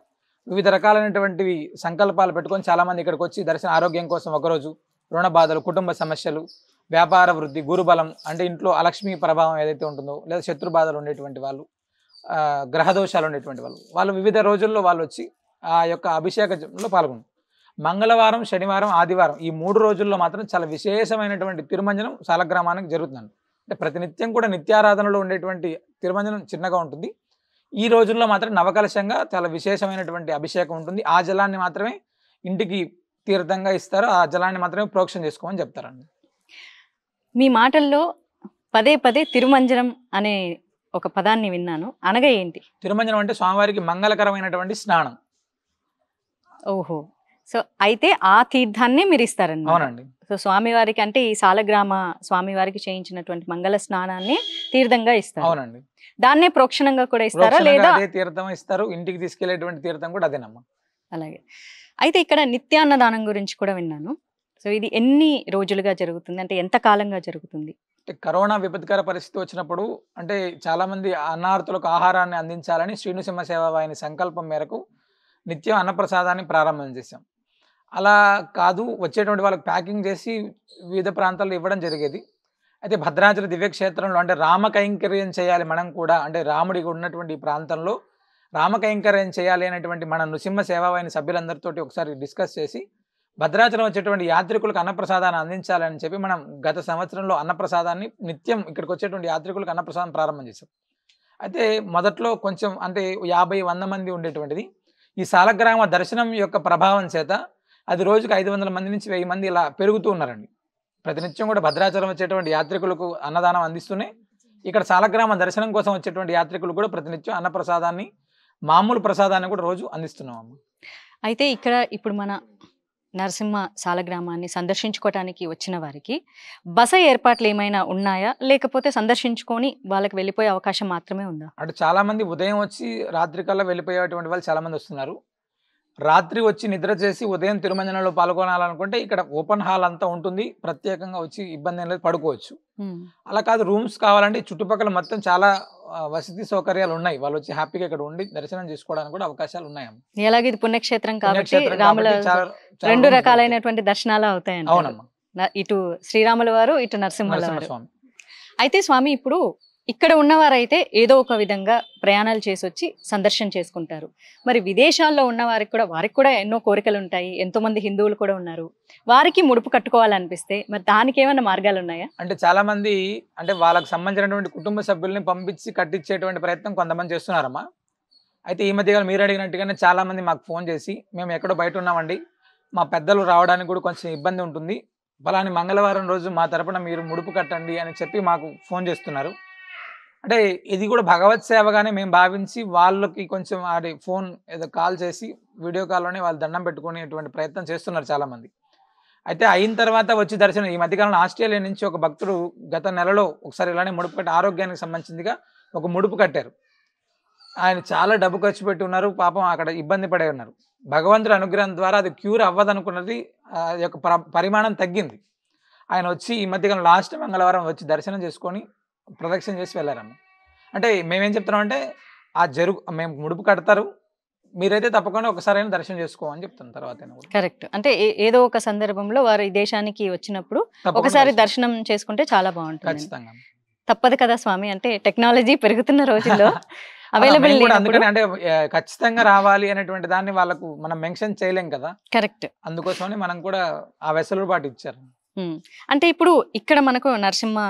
వివిధ రకాలైనటువంటివి సంకల్పాలు పెట్టుకొని చాలామంది ఇక్కడికి వచ్చి దర్శన, ఆరోగ్యం కోసం ఒకరోజు, రుణ బాధలు, కుటుంబ సమస్యలు, వ్యాపార వృద్ధి, గురుబలం, అంటే ఇంట్లో అలక్ష్మి ప్రభావం ఏదైతే ఉంటుందో, లేదా శత్రు బాధలు ఉండేటువంటి వాళ్ళు, గ్రహదోషాలు ఉండేటువంటి వాళ్ళు వివిధ రోజుల్లో వాళ్ళు వచ్చి ఆ యొక్క అభిషేకంలో పాల్గొన్నారు. మంగళవారం, శనివారం, ఆదివారం ఈ 3 రోజుల్లో మాత్రం చాలా విశేషమైనటువంటి తిరుమంజనం సాలగ్రామానికి జరుగుతుందండి. అంటే ప్రతినిత్యం కూడా నిత్యారాధనలో ఉండేటువంటి తిరుమంజనం చిన్నగా ఉంటుంది. ఈ రోజుల్లో మాత్రం నవకలశంగా చాలా విశేషమైనటువంటి అభిషేకం ఉంటుంది. ఆ జలాన్ని మాత్రమే ఇంటికి తీర్థంగా ఇస్తారు, ఆ జలాన్ని మాత్రమే ప్రోక్షణ చేసుకోమని చెప్తారండి. మీ మాటల్లో పదే పదే తిరుమంజనం అనే ఒక పదాన్ని విన్నాను. అనగా ఏంటి? తిరుమంజనం అంటే స్వామివారికి మంగళకరమైనటువంటి స్నానం. ఓహో! సో, అయితే ఆ తీర్థాన్నే మీరిస్తారనమాట. అవునండి. సో, స్వామివారికి అంటే ఈ సాలగ్రామ స్వామివారికి చేయించినటువంటి మంగళ స్నానాన్ని తీర్థంగా ఇస్తారు. అవునండి. దాన్నే ప్రోక్షణంగా కూడా ఇస్తారా? ప్రోక్షణంగా లేదా అదే తీర్థం ఇస్తారు. ఇంటికి తీసుకెళ్లేటువంటి తీర్థం కూడా అదేనమ్మా. అలాగే. అయితే ఇక్కడ నిత్యాన్నదానం గురించి కూడా విన్నాను. సో, ఇది ఎన్ని రోజులుగా జరుగుతుంది? అంటే ఎంత కాలంగా జరుగుతుంది? అంటే కరోనా విపత్కర పరిస్థితి వచ్చినప్పుడు అంటే చాలా మంది అన్నార్తులకు ఆహారాన్ని అందించాలని శ్రీనృసింహ సేవావాహిని సంకల్పం మేరకు నిత్యం అన్నప్రసాదాన్ని ప్రారంభం చేశాం. అలా కాదు వచ్చేటువంటి వాళ్ళకి ప్యాకింగ్ చేసి వివిధ ప్రాంతాల్లో ఇవ్వడం జరిగేది. అయితే భద్రాచల దివ్యక్షేత్రంలో అంటే రామకైంకర్యం చేయాలి మనం కూడా, అంటే రాముడికి ఉన్నటువంటి ఈ ప్రాంతంలో రామకైంకర్యం చేయాలి అనేటువంటి మన నృసింహ సేవావాహిని సభ్యులందరితోటి ఒకసారి డిస్కస్ చేసి భద్రాచలం వచ్చేటువంటి యాత్రికులకు అన్నప్రసాదాన్ని అందించాలని చెప్పి మనం గత సంవత్సరంలో అన్నప్రసాదాన్ని నిత్యం ఇక్కడికి వచ్చేటువంటి యాత్రికులకు అన్నప్రసాదం ప్రారంభం చేశాం. అయితే మొదట్లో కొంచెం అంటే 50-100 మంది ఉండేటువంటిది. ఈ సాలగ్రామ దర్శనం యొక్క ప్రభావం చేత అది రోజుకు 500 మంది నుంచి 1000 మంది ఇలా పెరుగుతూ ఉన్నారండి. ప్రతినిత్యం కూడా భద్రాచలం వచ్చేటువంటి యాత్రికులకు అన్నదానం అందిస్తూనే ఇక్కడ సాలగ్రామ దర్శనం కోసం వచ్చేటువంటి యాత్రికులు కూడా ప్రతినిత్యం అన్నప్రసాదాన్ని, మామూలు ప్రసాదాన్ని కూడా రోజు అందిస్తున్నాం అమ్మ. అయితే ఇక్కడ ఇప్పుడు మన నరసింహ సాలగ్రామాన్ని సందర్శించుకోవటానికి వచ్చిన వారికి బస ఏర్పాట్లు ఏమైనా ఉన్నాయా? లేకపోతే సందర్శించుకొని వాళ్ళకి వెళ్ళిపోయే అవకాశం మాత్రమే ఉందా? అంటే చాలా మంది ఉదయం వచ్చి రాత్రి కల్లా వెళ్ళిపోయేటువంటి వాళ్ళు చాలా మంది వస్తున్నారు. రాత్రి వచ్చి నిద్ర చేసి ఉదయం తిరుమంజనంలో పాల్గొనాలనుకుంటే ఇక్కడ ఓపెన్ హాల్ అంతా ఉంటుంది. ప్రత్యేకంగా వచ్చి ఇబ్బంది ఏం లేదు, పడుకోవచ్చు. అలా కాదు రూమ్స్ కావాలంటే చుట్టుపక్కల మొత్తం చాలా వసతి సౌకర్యాలు ఉన్నాయి. వాళ్ళు వచ్చి హ్యాపీగా ఇక్కడ ఉండి దర్శనం చేసుకోవడానికి కూడా అవకాశాలు ఉన్నాయమ్మ. ఎలాగే ఇది పుణ్యక్షేత్రం కాబట్టి పుణ్యక్షేత్రం రాముల కాబట్టి చాలా రెండు rooms దొరుకుతాయి. రకాలైనటువంటి దర్శనాలు అవుతాయంట. అవునమ్మా. ఇటు శ్రీరాముల వారు, ఇటు నరసింహుల వారు. నరసింహస్వామి. అయితే స్వామి ఇప్పుడు ఇక్కడ ఉన్నవారైతే ఏదో ఒక విధంగా ప్రయాణాలు చేసి వచ్చి సందర్శన చేసుకుంటారు. మరి విదేశాల్లో ఉన్న వారికి కూడా ఎన్నో కోరికలు ఉంటాయి. ఎంతో మంది హిందువులు కూడా ఉన్నారు. వారికి ముడుపు కట్టుకోవాలనిపిస్తే మరి దానికి ఏమైనా మార్గాలు ఉన్నాయా? అంటే చాలా మంది అంటే వాళ్ళకి సంబంధించినటువంటి కుటుంబ సభ్యుల్ని పంపించి కట్టించేటువంటి ప్రయత్నం కొంతమంది చేస్తున్నారమ్మా. అయితే ఈ మధ్యకాలం మీరు అడిగినట్టుగానే చాలా మంది మాకు ఫోన్ చేసి మేము ఎక్కడో బయట ఉన్నామండి, మా పెద్దలు రావడానికి కూడా కొంచెం ఇబ్బంది ఉంటుంది, ఫలాని మంగళవారం రోజు మా తరపున మీరు ముడుపు కట్టండి అని చెప్పి మాకు ఫోన్ చేస్తున్నారు. అంటే ఇది కూడా భగవత్ సేవగానే మేము భావించి వాళ్ళకి కొంచెం అది ఫోన్ ఏదో కాల్ చేసి వీడియో కాల్లోనే వాళ్ళు దండం పెట్టుకునేటువంటి ప్రయత్నం చేస్తున్నారు చాలా మంది. అయితే అయిన తర్వాత వచ్చి దర్శనం ఈ మధ్యకాలంలో ఆస్ట్రేలియా నుంచి ఒక భక్తుడు గత నెలలో ఒకసారి ఇలానే ముడుపు కట్టి ఆరోగ్యానికి సంబంధించిందిగా ఒక ముడుపు కట్టారు. ఆయన చాలా డబ్బు ఖర్చు పెట్టి ఉన్నారు, పాపం అక్కడ ఇబ్బంది పడే ఉన్నారు. భగవంతుడి అనుగ్రహం ద్వారా అది క్యూర్ అవ్వదనుకున్నది యొక్క పరిమాణం తగ్గింది. ఆయన వచ్చి ఈ మధ్యకాలం లాస్ట్ మంగళవారం వచ్చి దర్శనం చేసుకొని ప్రదక్షిణ చేసి వెళ్ళారమ్మ. అంటే మేమేం చెప్తున్నామంటే మేము ముడుపు కడతారు, మీరైతే తప్పకుండా ఒకసారైనా దర్శనం చేసుకోమని చెప్తాను. తర్వాత కరెక్ట్. అంటే ఏదో ఒక సందర్భంలో వారు ఈ దేశానికి వచ్చినప్పుడు తప్పకుండా ఒకసారి దర్శనం చేసుకుంటే చాలా బాగుంటుంది. ఖచ్చితంగా తప్పదు కదా స్వామి, అంటే టెక్నాలజీ పెరుగుతున్న రోజుల్లో మేము అవైలబుల్ కూడా అందుకని అంటే ఖచ్చితంగా రావాలి అనేటువంటి దాన్ని వాళ్ళకు మనం మెన్షన్ చేయలేం కదా, కరెక్ట్. అందుకోసమని మనం కూడా ఆ వెసులుబాటు ఇచ్చారు. అంటే ఇప్పుడు ఇక్కడ మనకు నరసింహ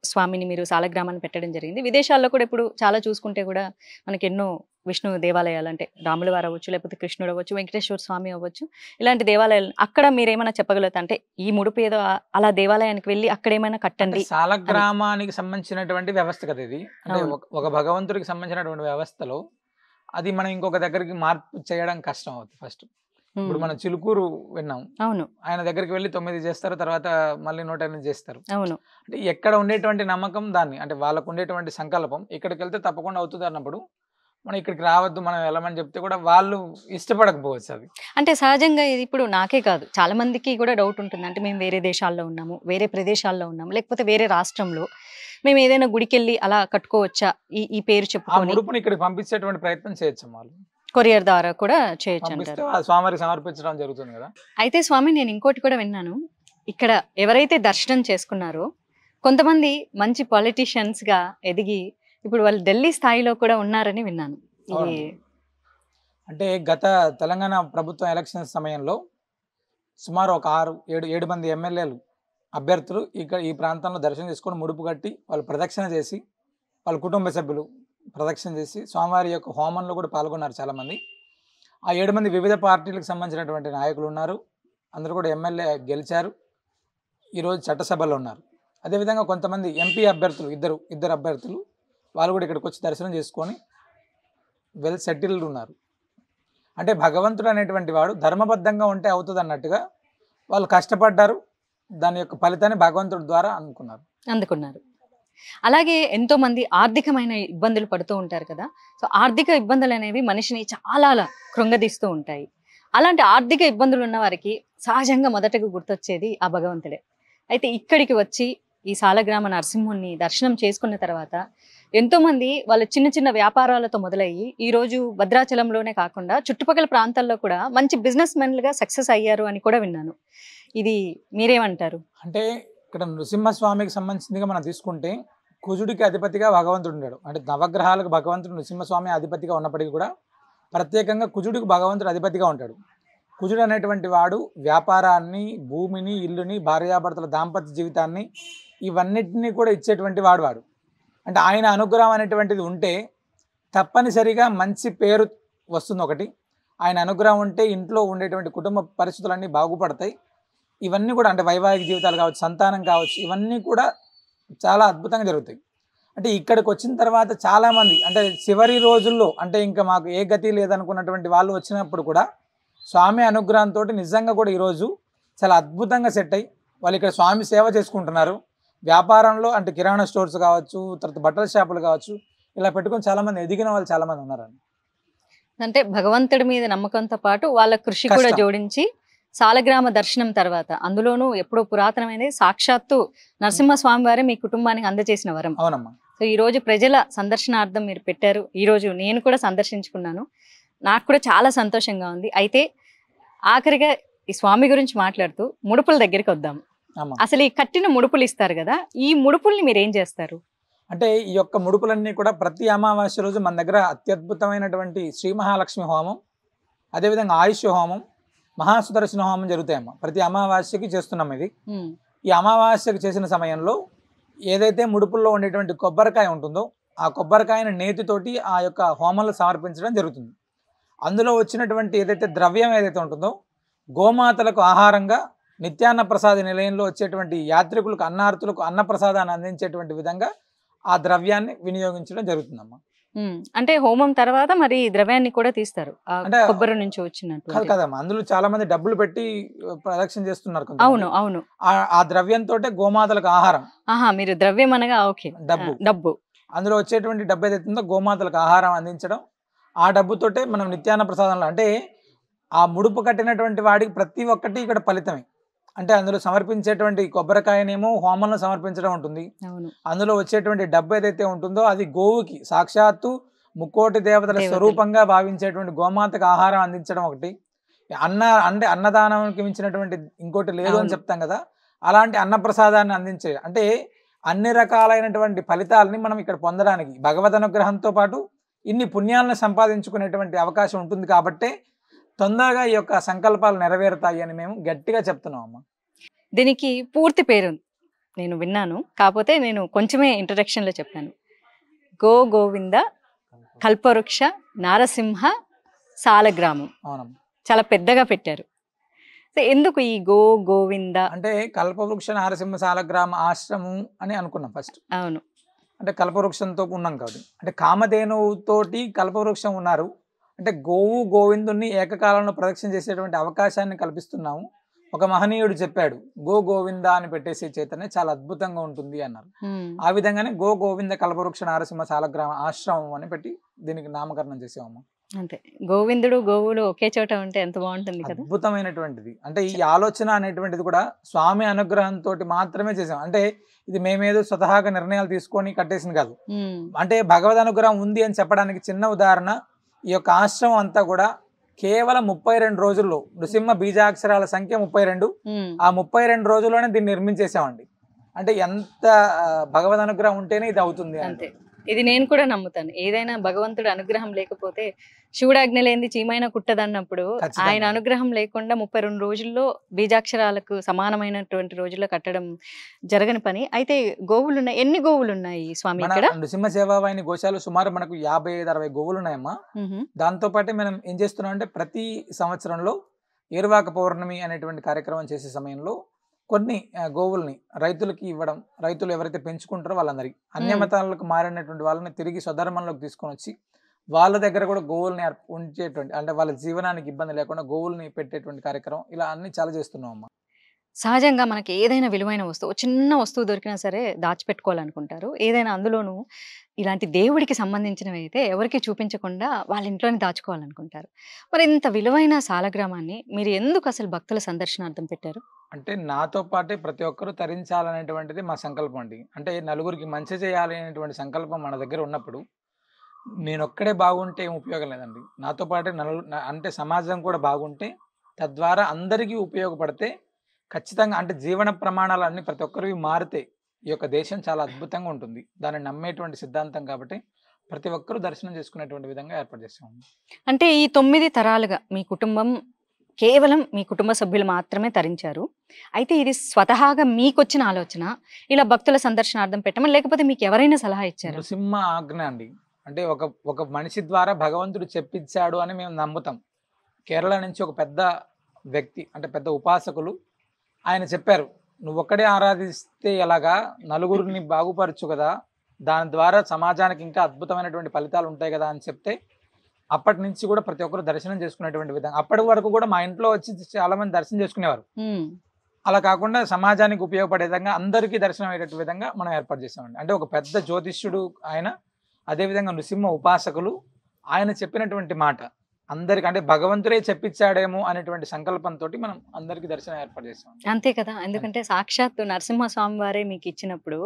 స్వామిని మీరు సాలగ్రామాన్ని పెట్టడం జరిగింది. విదేశాల్లో కూడా ఇప్పుడు చాలా చూసుకుంటే కూడా మనకి ఎన్నో విష్ణు దేవాలయాలు, అంటే రాముల వారు అవ్వచ్చు, లేకపోతే కృష్ణుడు అవ్వచ్చు, వెంకటేశ్వర స్వామి అవ్వచ్చు, ఇలాంటి దేవాలయాలు అక్కడ మీరు ఏమైనా చెప్పగలుగుతా? అంటే ఈ ముడుపు ఏదో అలా దేవాలయానికి వెళ్ళి అక్కడ ఏమైనా కట్టండి. సాలగ్రామానికి సంబంధించినటువంటి వ్యవస్థ కదా ఇది. అంటే ఒక భగవంతుడికి సంబంధించినటువంటి వ్యవస్థలో అది మనం ఇంకొక దగ్గరికి మార్పు చేయడం కష్టం అవుతుంది. ఫస్ట్ ఇప్పుడు మనం చిలుకూరు విన్నాం, అవును, ఆయన దగ్గరికి వెళ్ళి 9 చేస్తారు, తర్వాత మళ్ళీ 108 చేస్తారు. అవును. అంటే ఎక్కడ ఉండేటువంటి నమ్మకం దాన్ని, అంటే వాళ్ళకు ఉండేటువంటి సంకల్పం ఇక్కడికి వెళ్తే తప్పకుండా అవుతుంది అన్నప్పుడు మనం ఇక్కడికి రావద్దు మనం వెళ్ళమని చెప్తే కూడా వాళ్ళు ఇష్టపడకపోవచ్చు. అవి అంటే సహజంగా ఇది ఇప్పుడు నాకే కాదు చాలా మందికి కూడా డౌట్ ఉంటుంది. అంటే మేము వేరే దేశాల్లో ఉన్నాము, వేరే ప్రదేశాల్లో ఉన్నాము, లేకపోతే వేరే రాష్ట్రంలో మేము ఏదైనా గుడికి వెళ్ళి అలా కట్టుకోవచ్చా ఈ పేరు ఆ చెప్పుకొని? ముడుపుని ఇక్కడికి పంపించేటువంటి ప్రయత్నం చేయొచ్చు, వాళ్ళు కొరియర్ ద్వారా కూడా చేయొచ్చు పంపిస్తే అంటారు. ఆ స్వామివారికి సమర్పించడం జరుగుతుంది కదా. అయితే స్వామి నేను ఇంకోటి కూడా విన్నాను, ఇక్కడ ఎవరైతే దర్శనం చేసుకున్నారో కొంతమంది మంచి పొలిటీషియన్స్ గా ఎదిగి ఇప్పుడు వాళ్ళు ఢిల్లీ స్థాయిలో కూడా ఉన్నారని విన్నాను. ఇది అంటే గత తెలంగాణ ప్రభుత్వం ఎలక్షన్ సమయంలో సుమారు ఒక 6-7 మంది ఎమ్మెల్యేలు అభ్యర్థులు ఇక్కడ ఈ ప్రాంతంలో దర్శనం చేసుకొని ముడుపు కట్టి వాళ్ళు ప్రదక్షిణ చేసి వాళ్ళ కుటుంబ సభ్యులు ప్రదక్షిణ చేసి స్వామివారి యొక్క హోమంలో కూడా పాల్గొన్నారు చాలామంది. ఆ 7 మంది వివిధ పార్టీలకు సంబంధించినటువంటి నాయకులు ఉన్నారు, అందరూ కూడా ఎమ్మెల్యే గెలిచారు, ఈరోజు చట్టసభలో ఉన్నారు. అదేవిధంగా కొంతమంది ఎంపీ అభ్యర్థులు ఇద్దరు అభ్యర్థులు వాళ్ళు కూడా ఇక్కడికి వచ్చి దర్శనం చేసుకొని వెల్ సెటిల్డ్ ఉన్నారు. అంటే భగవంతుడు అనేటువంటి వాడు ధర్మబద్ధంగా ఉంటే అవుతుంది అన్నట్టుగా వాళ్ళు కష్టపడ్డారు, దాని యొక్క ఫలితాన్ని భగవంతుడి ద్వారా అందుకున్నారు. అలాగే ఎంతో మంది ఆర్థికమైన ఇబ్బందులు పడుతూ ఉంటారు కదా. సో ఆర్థిక ఇబ్బందులు అనేవి మనిషిని చాలా కృంగదీస్తూ ఉంటాయి. అలాంటి ఆర్థిక ఇబ్బందులు ఉన్న వారికి సహజంగా మొదటగా గుర్తొచ్చేది ఆ భగవంతుడే. అయితే ఇక్కడికి వచ్చి ఈ సాలగ్రామ నరసింహుని దర్శనం చేసుకున్న తర్వాత ఎంతో మంది వాళ్ళ చిన్న చిన్న వ్యాపారాలతో మొదలయ్యి ఈ రోజు భద్రాచలంలోనే కాకుండా చుట్టుపక్కల ప్రాంతాల్లో కూడా మంచి బిజినెస్ మెన్లుగా సక్సెస్ అయ్యారు అని కూడా విన్నాను. ఇది మీరేమంటారు? అంటే ఇక్కడ నృసింహస్వామికి సంబంధించిందిగా మనం తీసుకుంటే కుజుడికి అధిపతిగా భగవంతుడు ఉన్నాడు. అంటే నవగ్రహాలకు భగవంతుడు నృసింహస్వామి అధిపతిగా ఉన్నప్పటికీ కూడా ప్రత్యేకంగా కుజుడికి భగవంతుడు అధిపతిగా ఉంటాడు. కుజుడు అనేటువంటి వాడు వ్యాపారాన్ని, భూమిని, ఇల్లుని, భార్యాభర్తల దాంపత్య జీవితాన్ని ఇవన్నిటినీ కూడా ఇచ్చేటువంటి వాడు. అంటే ఆయన అనుగ్రహం అనేటువంటిది ఉంటే తప్పనిసరిగా మంచి పేరు వస్తుంది. ఒకటి, ఆయన అనుగ్రహం ఉంటే ఇంట్లో ఉండేటువంటి కుటుంబ పరిస్థితులన్నీ బాగుపడతాయి. ఇవన్నీ కూడా అంటే వైవాహిక జీవితాలు కావచ్చు, సంతానం కావచ్చు, ఇవన్నీ కూడా చాలా అద్భుతంగా జరుగుతాయి. అంటే ఇక్కడికి వచ్చిన తర్వాత చాలామంది అంటే చివరి రోజుల్లో అంటే ఇంకా మాకు ఏ గతి లేదనుకున్నటువంటి వాళ్ళు వచ్చినప్పుడు కూడా స్వామి అనుగ్రహంతో నిజంగా కూడా ఈరోజు చాలా అద్భుతంగా సెట్ అయ్యి వాళ్ళు ఇక్కడ స్వామి సేవ చేసుకుంటున్నారు. వ్యాపారంలో అంటే కిరాణా స్టోర్స్ కావచ్చు, తర్వాత బట్టల షాపులు కావచ్చు, ఇలా పెట్టుకొని చాలామంది ఎదిగిన వాళ్ళు చాలామంది ఉన్నారండి. అంటే భగవంతుడి మీద నమ్మకంతో పాటు వాళ్ళ కృషి కూడా జోడించి సాలగ్రామ దర్శనం తర్వాత, అందులోనూ ఎప్పుడో పురాతనమైనది సాక్షాత్తు నరసింహస్వామి వారే మీ కుటుంబానికి అందజేసిన వరం. అవునమ్మా. సో ఈ రోజు ప్రజల సందర్శనార్థం మీరు పెట్టారు. ఈ రోజు నేను కూడా సందర్శించుకున్నాను. నాకు కూడా చాలా సంతోషంగా ఉంది. అయితే ఆఖరిగా ఈ స్వామి గురించి మాట్లాడుతూ ముడుపుల దగ్గరికి వద్దాం. అసలు ఈ కట్టిన ముడుపులు ఇస్తారు కదా, ఈ ముడుపుల్ని మీరు ఏం చేస్తారు? అంటే ఈ యొక్క ముడుపులన్నీ కూడా ప్రతి అమావాస్య రోజు మన దగ్గర అత్యద్భుతమైనటువంటి శ్రీ మహాలక్ష్మి హోమం, అదేవిధంగా ఆయుష్ హోమం, మహాసుదర్శన హోమం జరుగుతాయమ్మా. ప్రతి అమావాస్యకి చేస్తున్నాం ఇది. ఈ అమావాస్యకి చేసిన సమయంలో ఏదైతే ముడుపుల్లో ఉండేటువంటి కొబ్బరికాయ ఉంటుందో ఆ కొబ్బరికాయను నేతితోటి ఆ యొక్క హోమంలో సమర్పించడం జరుగుతుంది. అందులో వచ్చినటువంటి ఏదైతే ద్రవ్యం ఏదైతే ఉంటుందో గోమాతలకు ఆహారంగా నిత్యాన్న ప్రసాద నిలయంలో వచ్చేటువంటి యాత్రికులకు, అన్నార్థులకు అన్నప్రసాదాన్ని అందించేటువంటి విధంగా ఆ ద్రవ్యాన్ని వినియోగించడం జరుగుతుందమ్మా. అంటే హోమం తర్వాత మరి ద్రవ్యాన్ని కూడా తీస్తారు అంటే కొబ్బరి నుంచి వచ్చినట్టు కదమ్మా. అందులో చాలా మంది డబ్బులు పెట్టి ప్రదక్షిణ చేస్తున్నారు. అవును అవును. ఆ ద్రవ్యంతో గోమాతలకు ఆహారం. మీరు ద్రవ్యం అనగా ఓకే, డబ్బు. అందులో వచ్చేటువంటి డబ్బు ఏదైతే ఉందో గోమాతలకు ఆహారం అందించడం, ఆ డబ్బుతోటే మనం నిత్యాన్న ప్రసాదంలో అంటే ఆ ముడుపు కట్టినటువంటి వాడికి ప్రతి ఒక్కటి ఇక్కడ ఫలితమే. అంటే అందులో సమర్పించేటువంటి కొబ్బరికాయనేమో హోమంలో సమర్పించడం ఉంటుంది. అందులో వచ్చేటువంటి డబ్బు ఏదైతే ఉంటుందో అది గోవుకి సాక్షాత్తు ముక్కోటి దేవతల స్వరూపంగా భావించేటువంటి గోమాతకు ఆహారం అందించడం ఒకటి. అంటే అన్నదానానికి మించినటువంటి ఇంకోటి లేదు అని చెప్తాం కదా, అలాంటి అన్నప్రసాదాన్ని అందించే అంటే అన్ని రకాలైనటువంటి ఫలితాలని మనం ఇక్కడ పొందడానికి భగవద్ అనుగ్రహంతో పాటు ఇన్ని పుణ్యాలను సంపాదించుకునేటువంటి అవకాశం ఉంటుంది. కాబట్టే తొందరగా ఈ యొక్క సంకల్పాలు నెరవేరుతాయి అని మేము గట్టిగా చెప్తున్నాం అమ్మా. దీనికి పూర్తి పేరు నేను విన్నాను, కాకపోతే నేను కొంచెమే ఇంట్రడక్షన్లో చెప్పాను. గోవింద కల్పవృక్ష నారసింహ సాలగ్రామం. అవునమ్మా, చాలా పెద్దగా పెట్టారు. ఎందుకు ఈ గోవింద అంటే కల్పవృక్ష నారసింహ సాలగ్రామ ఆశ్రమం అని అనుకున్నాం ఫస్ట్. అవును, అంటే కల్పవృక్షంతో ఉన్నాం కాబట్టి, అంటే కామధేనువుతోటి కల్పవృక్షం ఉన్నారు. అంటే గోవు గోవిందుని ఏకకాలంలో ప్రదక్షిణ చేసేటువంటి అవకాశాన్ని కల్పిస్తున్నాము. ఒక మహనీయుడు చెప్పాడు, గోవింద అని పెట్టేసే చైతన్యం చాలా అద్భుతంగా ఉంటుంది అన్నారు. ఆ విధంగానే గోవింద కల్పవృక్ష నారసింహ సాలగ్రామ ఆశ్రమం అని పెట్టి దీనికి నామకరణం చేసాము. అంతే, గోవిందుడు గోవులు ఒకే చోట ఉంటే ఎంత బాగుంటుంది కదా. అద్భుతమైనటువంటిది. అంటే ఈ ఆలోచన అనేటువంటిది కూడా స్వామి అనుగ్రహంతో మాత్రమే చేసాం. అంటే ఇది మేమేదో స్వతహాగా నిర్ణయాలు తీసుకొని కట్టేసింది కాదు. అంటే భగవద్ అనుగ్రహం ఉంది అని చెప్పడానికి చిన్న ఉదాహరణ, ఈ యొక్క ఆశ్రమం అంతా కూడా కేవలం 32 రోజుల్లో నృసింహ బీజాక్షరాల సంఖ్య 32. ఆ 32 రోజుల్లోనే దీన్ని నిర్మించేసామండి. అంటే ఎంత భగవద్ అనుగ్రహం ఉంటేనే ఇది అవుతుంది. అంతే, ఇది నేను కూడా నమ్ముతాను. ఏదైనా భగవంతుడు అనుగ్రహం లేకపోతే శివుడాజ్ఞ లేనిది చీమైనా కుట్టదన్నప్పుడు ఆయన అనుగ్రహం లేకుండా 32 రోజుల్లో బీజాక్షరాలకు సమానమైనటువంటి రోజుల్లో కట్టడం జరగని పని. అయితే గోవులు ఉన్నాయి, ఎన్ని గోవులు ఉన్నాయి స్వామి ఇక్కడ? నృసింహ సేవావాహిని గోశాలు సుమారు మనకు 55-60 గోవులు ఉన్నాయమ్మా. దాంతో పాటే మనం ఏం చేస్తున్నాం అంటే ప్రతి సంవత్సరంలో ఏరువాక పౌర్ణమి అనేటువంటి కార్యక్రమం చేసే సమయంలో కొన్ని గోవుల్ని రైతులకి ఇవ్వడం, రైతులు ఎవరైతే పెంచుకుంటారో వాళ్ళందరికీ. హ్మ్. అన్యమతాలకు మారినటువంటి వాళ్ళని తిరిగి స్వధర్మంలోకి తీసుకొనొచ్చి, వాళ్ళ దగ్గర కూడా గోవుల్ని ఉంచేటువంటి అంటే వాళ్ళ జీవనానికి ఇబ్బంది లేకుండా గోవుల్ని పెట్టేటువంటి కార్యక్రమం ఇలా అన్నీ చాలా చేస్తున్నామమ్మా. సహజంగా మనకి ఏదైనా విలువైన వస్తువు, చిన్న వస్తువు దొరికినా సరే దాచిపెట్టుకోవాలనుకుంటారు. ఏదైనా అందులోనూ ఇలాంటి దేవుడికి సంబంధించినవైతే ఎవరికీ చూపించకుండా వాళ్ళ ఇంట్లోనే దాచుకోవాలనుకుంటారు. మరి ఇంత విలువైన సాలగ్రామాన్ని మీరు ఎందుకు అసలు భక్తుల సందర్శనార్థం పెట్టారు? అంటే నాతో పాటే ప్రతి ఒక్కరు తరించాలనేటువంటిది మా సంకల్పం అండి. అంటే నలుగురికి మంచి చేయాలి అనేటువంటి సంకల్పం మన దగ్గర ఉన్నప్పుడు, నేనొక్కడే బాగుంటే ఏం ఉపయోగం లేదండి. నాతో పాటే అంటే సమాజం కూడా బాగుంటే, తద్వారా అందరికీ ఉపయోగపడితే ఖచ్చితంగా అంటే జీవన ప్రమాణాలన్నీ ప్రతి ఒక్కరివి మారితే, ఈ యొక్క దేశం చాలా అద్భుతంగా ఉంటుంది. దాన్ని నమ్మేటువంటి సిద్ధాంతం కాబట్టి, ప్రతి ఒక్కరు దర్శనం చేసుకునేటువంటి విధంగా ఏర్పాటు చేసాము. అంటే ఈ 9 తరాలుగా మీ కుటుంబం కేవలం మీ కుటుంబ సభ్యులు మాత్రమే తరించారు. అయితే ఇది స్వతహాగా మీకొచ్చిన ఆలోచన, ఇలా భక్తుల సందర్శనార్థం పెట్టమని లేకపోతే మీకు ఎవరైనా సలహా ఇచ్చారా? నృసింహ ఆజ్ఞ అండి. అంటే ఒక ఒక మనిషి ద్వారా భగవంతుడు చెప్పించాడు అని మేము నమ్ముతాం. కేరళ నుంచి ఒక పెద్ద వ్యక్తి అంటే పెద్ద ఉపాసకులు ఆయన చెప్పారు. "నువ్వొక్కడే ఆరాధిస్తే ఎలాగా? నలుగురిని బాగుపరచు కదా! దాని ద్వారా సమాజానికి ఇంకా అద్భుతమైనటువంటి ఫలితాలు ఉంటాయి కదా!" అని చెప్తే, అప్పటి నుంచి కూడా ప్రతి ఒక్కరు దర్శనం చేసుకునేటువంటి విధంగా అప్పటి వరకు కూడా మా ఇంట్లో వచ్చి చాలా మంది దర్శనం చేసుకునేవారు. హ్మ్. అలా కాకుండా సమాజానికి ఉపయోగపడే విధంగా అందరికీ దర్శనం అయ్యేటట్టు విధంగా మనం ఏర్పాటు చేసామండి. అంటే ఒక పెద్ద జ్యోతిష్యుడు ఆయన, అదేవిధంగా నృసింహ ఉపాసకులు ఆయన చెప్పినటువంటి మాట అందరికి అంటే భగవంతుడే చెప్పించాడేమో అనేటువంటి సంకల్పంతోటి మనం అందరికీ దర్శనం ఏర్పాటు చేసాం. అంతే కదా! ఎందుకంటే సాక్షాత్తు నరసింహస్వామి వారే మీకిచ్చినప్పుడు,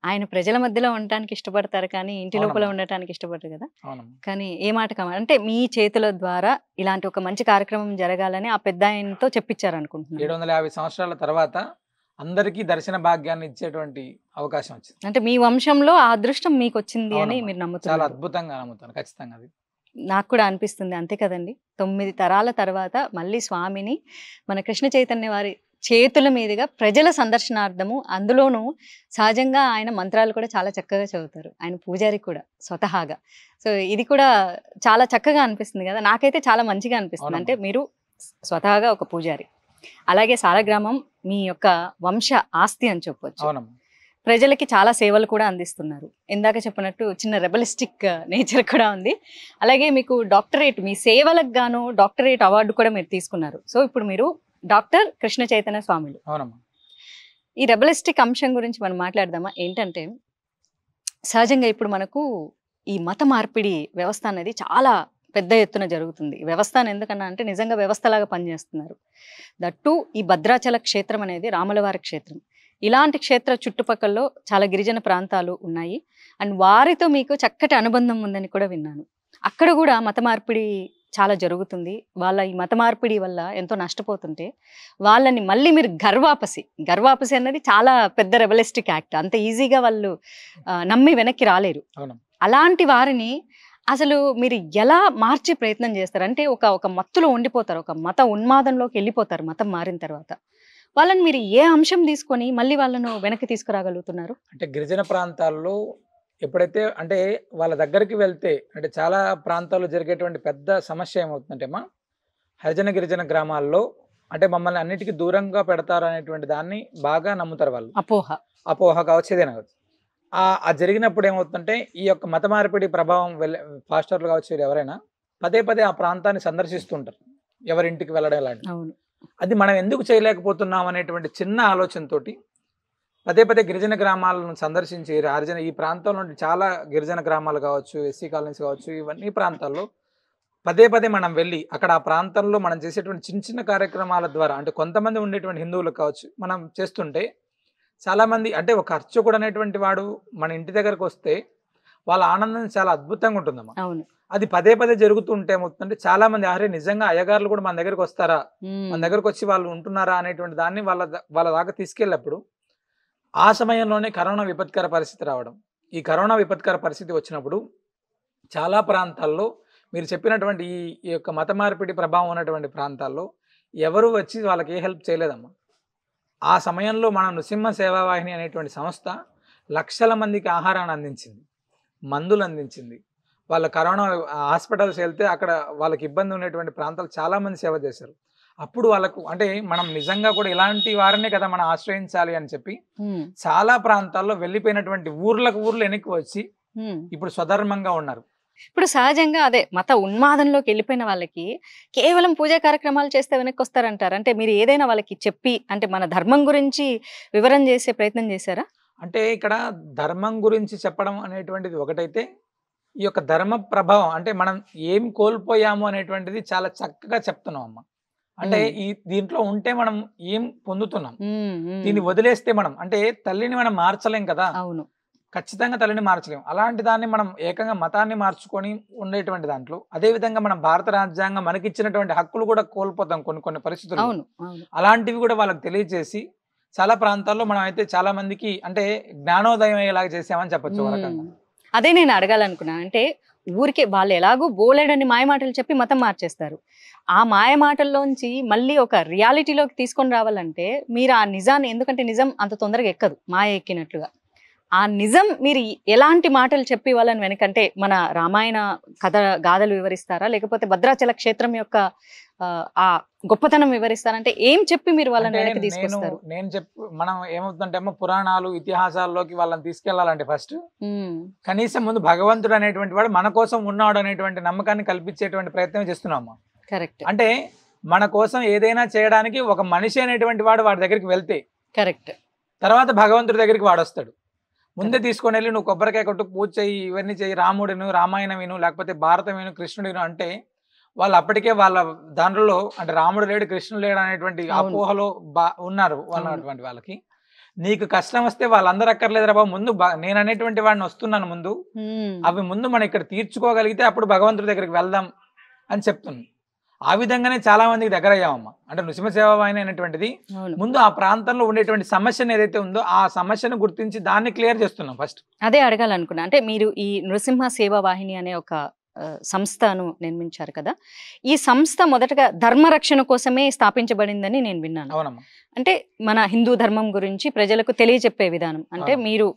ఆయన ప్రజల మధ్యలో ఉండటానికి ఇష్టపడతారు కానీ, ఇంటి లోపల అవునమ్మా. ఉండటానికి ఇష్టపడరు కదా! అవునమ్మా. కానీ ఏ మాట కామాట అంటే మీ చేతుల ద్వారా ఇలాంటి ఒక మంచి కార్యక్రమం జరగాలని ఆ పెద్దాయనతో చెప్పించారనుకుంటున్నాను. 750 సంవత్సరాల తర్వాత అందరికీ దర్శన భాగ్యాన్ని ఇచ్చేటువంటి అవకాశం వచ్చింది. అంటే మీ వంశంలో ఆ అదృష్టం మీకొచ్చింది అని అవునమ్మా. మీరు చాలా నమ్ముతున్నారు. అద్భుతంగా నమ్ముతాను ఖచ్చితంగా అది. నాకు కూడా అనిపిస్తుంది. అంతే కదండీ! 9 తరాల తర్వాత మళ్ళీ స్వామిని మన కృష్ణ చైతన్య వారి చేతుల మీదుగా ప్రజల సందర్శనార్థము, అందులోనూ సహజంగా ఆయన మంత్రాలు కూడా చాలా చక్కగా చదువుతారు. ఆయన పూజారి కూడా స్వతహాగా. సో, ఇది కూడా చాలా చక్కగా అనిపిస్తుంది గదా! నాకైతే చాలా మంచిగా అనిపిస్తుంది. అంటే అవునమ్మా. మీరు స్వతహాగా ఒక పూజారి. అలాగే సాలగ్రామం మీ యొక్క వంశ ఆస్తి అని చెప్పొచ్చు. అవునమ్మా. ప్రజలకి చాలా సేవలు కూడా అందిస్తున్నారు. ఇందాక చెప్పినట్టు చిన్న రెబలిస్టిక్ నేచర్ కూడా ఉంది. అలాగే మీకు డాక్టరేట్ మీ సేవలకు గాను డాక్టరేట్ అవార్డు కూడా మీరు తీసుకున్నారు. సో, ఇప్పుడు మీరు డాక్టర్ కృష్ణ చైతన్య స్వాములు. అవునమ్మా. ఈ రెబలిస్టిక్ అంశం గురించి మనం మాట్లాడదామా? ఏంటంటే సహజంగా ఇప్పుడు మనకు ఈ మత మార్పిడి వ్యవస్థ అనేది చాలా పెద్ద ఎత్తున జరుగుతుంది. వ్యవస్థ అని ఎందుకన్నా అంటే నిజంగా వ్యవస్థలాగా పనిచేస్తున్నారు. దట్టు ఈ భద్రాచల క్షేత్రం అనేది రాములవారి క్షేత్రం. ఇలాంటి క్షేత్ర చుట్టుపక్కల్లో చాలా గిరిజన ప్రాంతాలు ఉన్నాయి. అండ్ వారితో మీకు చక్కటి అనుబంధం ఉందని కూడా విన్నాను. అక్కడ కూడా మత మార్పిడి చాలా జరుగుతుంది. వాళ్ళ ఈ మత మార్పిడి వల్ల ఎంతో నష్టపోతుంటే వాళ్ళని మళ్ళీ మీరు గర్వాపసి అన్నది చాలా పెద్ద రెబలిస్టిక్ యాక్ట్. అంత ఈజీగా వాళ్ళు నమ్మి వెనక్కి రాలేరు. అవును. అలాంటి వారిని అసలు మీరు ఎలా మార్చే ప్రయత్నం చేస్తారు? అంటే ఒక మత్తులో ఉండిపోతారు. ఒక మత ఉన్మాదంలోకి వెళ్ళిపోతారు మతం మారిన తర్వాత. వాళ్ళని మీరు ఏ అంశం తీసుకొని మళ్ళీ వాళ్ళను వెనక్కి తీసుకురాగలుగుతున్నారు? అంటే గిరిజన ప్రాంతాల్లో ఎప్పుడైతే అంటే వాళ్ళ దగ్గరికి వెళ్తే అంటే చాలా ప్రాంతాల్లో జరిగేటువంటి పెద్ద సమస్య ఏమవుతుందంటే హరిజన గిరిజన గ్రామాల్లో అంటే మమ్మల్ని అన్నిటికీ దూరంగా పెడతారు అనేటువంటి దాన్ని బాగా నమ్ముతారు వాళ్ళు. అపోహ కావచ్చు, ఏదైనా కావచ్చు. ఆ జరిగినప్పుడు ఏమవుతుందంటే ఈ యొక్క మత మార్పిడి ప్రభావం పాస్టర్లు కావచ్చు, ఎవరైనా పదే పదే ఆ ప్రాంతాన్ని సందర్శిస్తుంటారు, ఎవరింటికి వెళ్ళడం ఇలాంటి. అవును. అది మనం ఎందుకు చేయలేకపోతున్నాం అనేటువంటి చిన్న ఆలోచనతోటి పదే పదే గిరిజన గ్రామాలను సందర్శించి ఈ ప్రాంతంలో చాలా గిరిజన గ్రామాలు కావచ్చు, ఎస్సీ కాలనీస్ కావచ్చు, ఇవన్నీ ప్రాంతాల్లో పదే పదే మనం వెళ్ళి అక్కడ ఆ ప్రాంతంలో మనం చేసేటువంటి చిన్న చిన్న కార్యక్రమాల ద్వారా అంటే కొంతమంది ఉండేటువంటి హిందువులకు కావచ్చు మనం చేస్తుంటే చాలామంది అంటే ఒక అర్చకుడు అనేటువంటి వాడు మన ఇంటి దగ్గరకు వస్తే వాళ్ళ ఆనందం చాలా అద్భుతంగా ఉంటుందమ్మా. అవును. అది పదే పదే జరుగుతుంటే ఏమవుతుందంటే చాలా మంది అరే నిజంగా అయ్యగారులు కూడా మన దగ్గరకు వస్తారా, మన దగ్గరకు వచ్చి వాళ్ళు ఉంటున్నారా అనేటువంటి దాన్ని వాళ్ళ దాకా తీసుకెళ్ళినప్పుడు ఆ సమయంలోనే కరోనా విపత్కర పరిస్థితి రావడం. ఈ కరోనా విపత్కర పరిస్థితి వచ్చినప్పుడు చాలా ప్రాంతాల్లో మీరు చెప్పినటువంటి ఈ యొక్క మత మార్పిడి ప్రభావం ఉన్నటువంటి ప్రాంతాల్లో ఎవరు వచ్చి వాళ్ళకి ఏ హెల్ప్ చేయలేదమ్మా. ఆ సమయంలో మన నృసింహ సేవావాహిని అనేటువంటి సంస్థ లక్షల మందికి ఆహారాన్ని అందించింది, మందులు అందించింది. వాళ్ళ కరోనా హాస్పిటల్స్ వెళ్తే అక్కడ వాళ్ళకి ఇబ్బంది ఉన్నటువంటి ప్రాంతాలు చాలామంది సేవ చేశారు. అప్పుడు వాళ్ళకు అంటే మనం నిజంగా కూడా ఇలాంటి వారినే కదా మనం ఆశ్రయించాలి అని చెప్పి ఉమ్, చాలా ప్రాంతాల్లో వెళ్ళిపోయినటువంటి ఊర్లు వెనక్కి వచ్చి ఉమ్. ఇప్పుడు స్వధర్మంగా ఉన్నారు. ఇప్పుడు సహజంగా అదే మత ఉన్మాదంలోకి వెళ్ళిపోయిన వాళ్ళకి కేవలం పూజా కార్యక్రమాలు చేస్తే వెనక్కి వస్తారంటారు. అంటే మీరు ఏదైనా వాళ్ళకి చెప్పి అంటే మన ధర్మం గురించి వివరణ చేసే ప్రయత్నం చేశారా? అంటే ఇక్కడ ధర్మం గురించి చెప్పడం అనేటువంటిది ఒకటైతే, ఈ యొక్క ధర్మ ప్రభావం అంటే మనం ఏం కోల్పోయాము అనేటువంటిది చాలా చక్కగా చెప్తున్నాం అమ్మ. అంటే ఉమ్, దీంట్లో ఉంటే మనం ఏం పొందుతున్నాం, ఉమ్, ఉమ్. దీన్ని వదిలేస్తే మనం అంటే తల్లిని మనం మార్చలేం కదా, అవును. ఖచ్చితంగా తల్లిని మార్చలేం. అలాంటి దాన్ని మనం ఏకంగా మతాన్ని మార్చుకొని ఉండేటువంటి దాంట్లో అదే విధంగా మనం భారత రాజ్యాంగం మనకిచ్చినటువంటి హక్కులు కూడా కోల్పోతాం కొన్ని కొన్ని పరిస్థితుల్లో. అవును. అవును. అలాంటివి కూడా వాళ్ళకి తెలియజేసి చాలా ప్రాంతాల్లో మనం అయితే చాలా మందికి అంటే జ్ఞానోదయం అయ్యేలాగా చేసామని చెప్పొచ్చు ఒక రకంగా. ఉమ్. అదే నేను అడగాలనుకున్నాను. అంటే ఊరికే వాళ్ళు ఎలాగో బోలెడని మాయమాటలు చెప్పి మతం మార్చేస్తారు. ఆ మాయ మాటల్లోంచి మళ్ళీ ఒక రియాలిటీలోకి తీసుకొని రావాలంటే మీరు ఆ నిజాన్ని, ఎందుకంటే నిజం అంత తొందరగా ఎక్కదు మాయ ఎక్కినట్లుగా. ఆ నిజం మీరు ఎలాంటి మాటలు చెప్పి వాళ్ళని వెనకంటే మన రామాయణ కథ గాథలు వివరిస్తారా, లేకపోతే భద్రాచల క్షేత్రం యొక్క ఆ గొప్పతనం వివరిస్తారంటే ఏం చెప్పి మీరు వాళ్ళని అంటే వెనక్కి నేను తీసుకొస్తారు? నేను చెప్పు మనం ఏమవుతుందంటే ఏమో పురాణాలు ఇతిహాసాల్లోకి వాళ్ళని తీసుకెళ్లాలంటే ఫస్ట్ ఉమ్, కనీసం ముందు భగవంతుడు అనేటువంటి వాడు మన కోసం ఉన్నాడు అనేటువంటి నమ్మకాన్ని కల్పించేటువంటి ప్రయత్నం చేస్తున్నాము. కరెక్ట్. అంటే మన కోసం ఏదైనా చేయడానికి ఒక మనిషి అనేటువంటి వాడు వాడి దగ్గరికి వెళ్తే కరెక్ట్. తర్వాత భగవంతుడి దగ్గరికి వాడొస్తాడు. ముందే తీసుకొని వెళ్ళి నువ్వు కొబ్బరికాయ కొట్టు, పూజ చెయ్యి, ఇవన్నీ చెయ్యి, రాముడిను రామాయణం విను, లేకపోతే భారతం విను, కృష్ణుడు విను అంటే వాళ్ళు అప్పటికే వాళ్ళ దాంట్లో అంటే రాముడు లేడు కృష్ణుడు లేడు అనేటువంటి అవును. అపోహలో ఉన్నారు అవును. అటువంటి వాళ్ళకి. నీకు కష్టం వస్తే వాళ్ళందరూ అక్కర్లేదురా బాబు, ముందు నేను అనేటువంటి వాడిని వస్తున్నాను ముందు, ఉమ్, అవి ముందు మనం ఇక్కడ తీర్చుకోగలిగితే అప్పుడు భగవంతుడి దగ్గరికి వెళ్దాం అని చెప్తున్నాను. ఆ విధంగానే చాలా మందికి దగ్గర అయ్యామమ్మ. అంటే నృసింహసేవాయన అనేటువంటిది అవును. ముందు ఆ ప్రాంతంలో ఉండేటువంటి సమస్యను ఏదైతే ఉందో ఆ సమస్యను గుర్తించి దాన్ని క్లియర్ చేస్తున్నాం ఫస్ట్. అదే అడగాలనుకున్నా. అంటే మీరు ఈ నృసింహ సేవా వాహిని అనే ఒక సంస్థను నిర్మించారు కదా. ఈ సంస్థ మొదటగా ధర్మరక్షణ కోసమే స్థాపించబడిందని నేను విన్నాను. అవునమ్మా. అంటే మన హిందూ ధర్మం గురించి ప్రజలకు తెలియచెప్పే విధానం. అంటే అవును. మీరు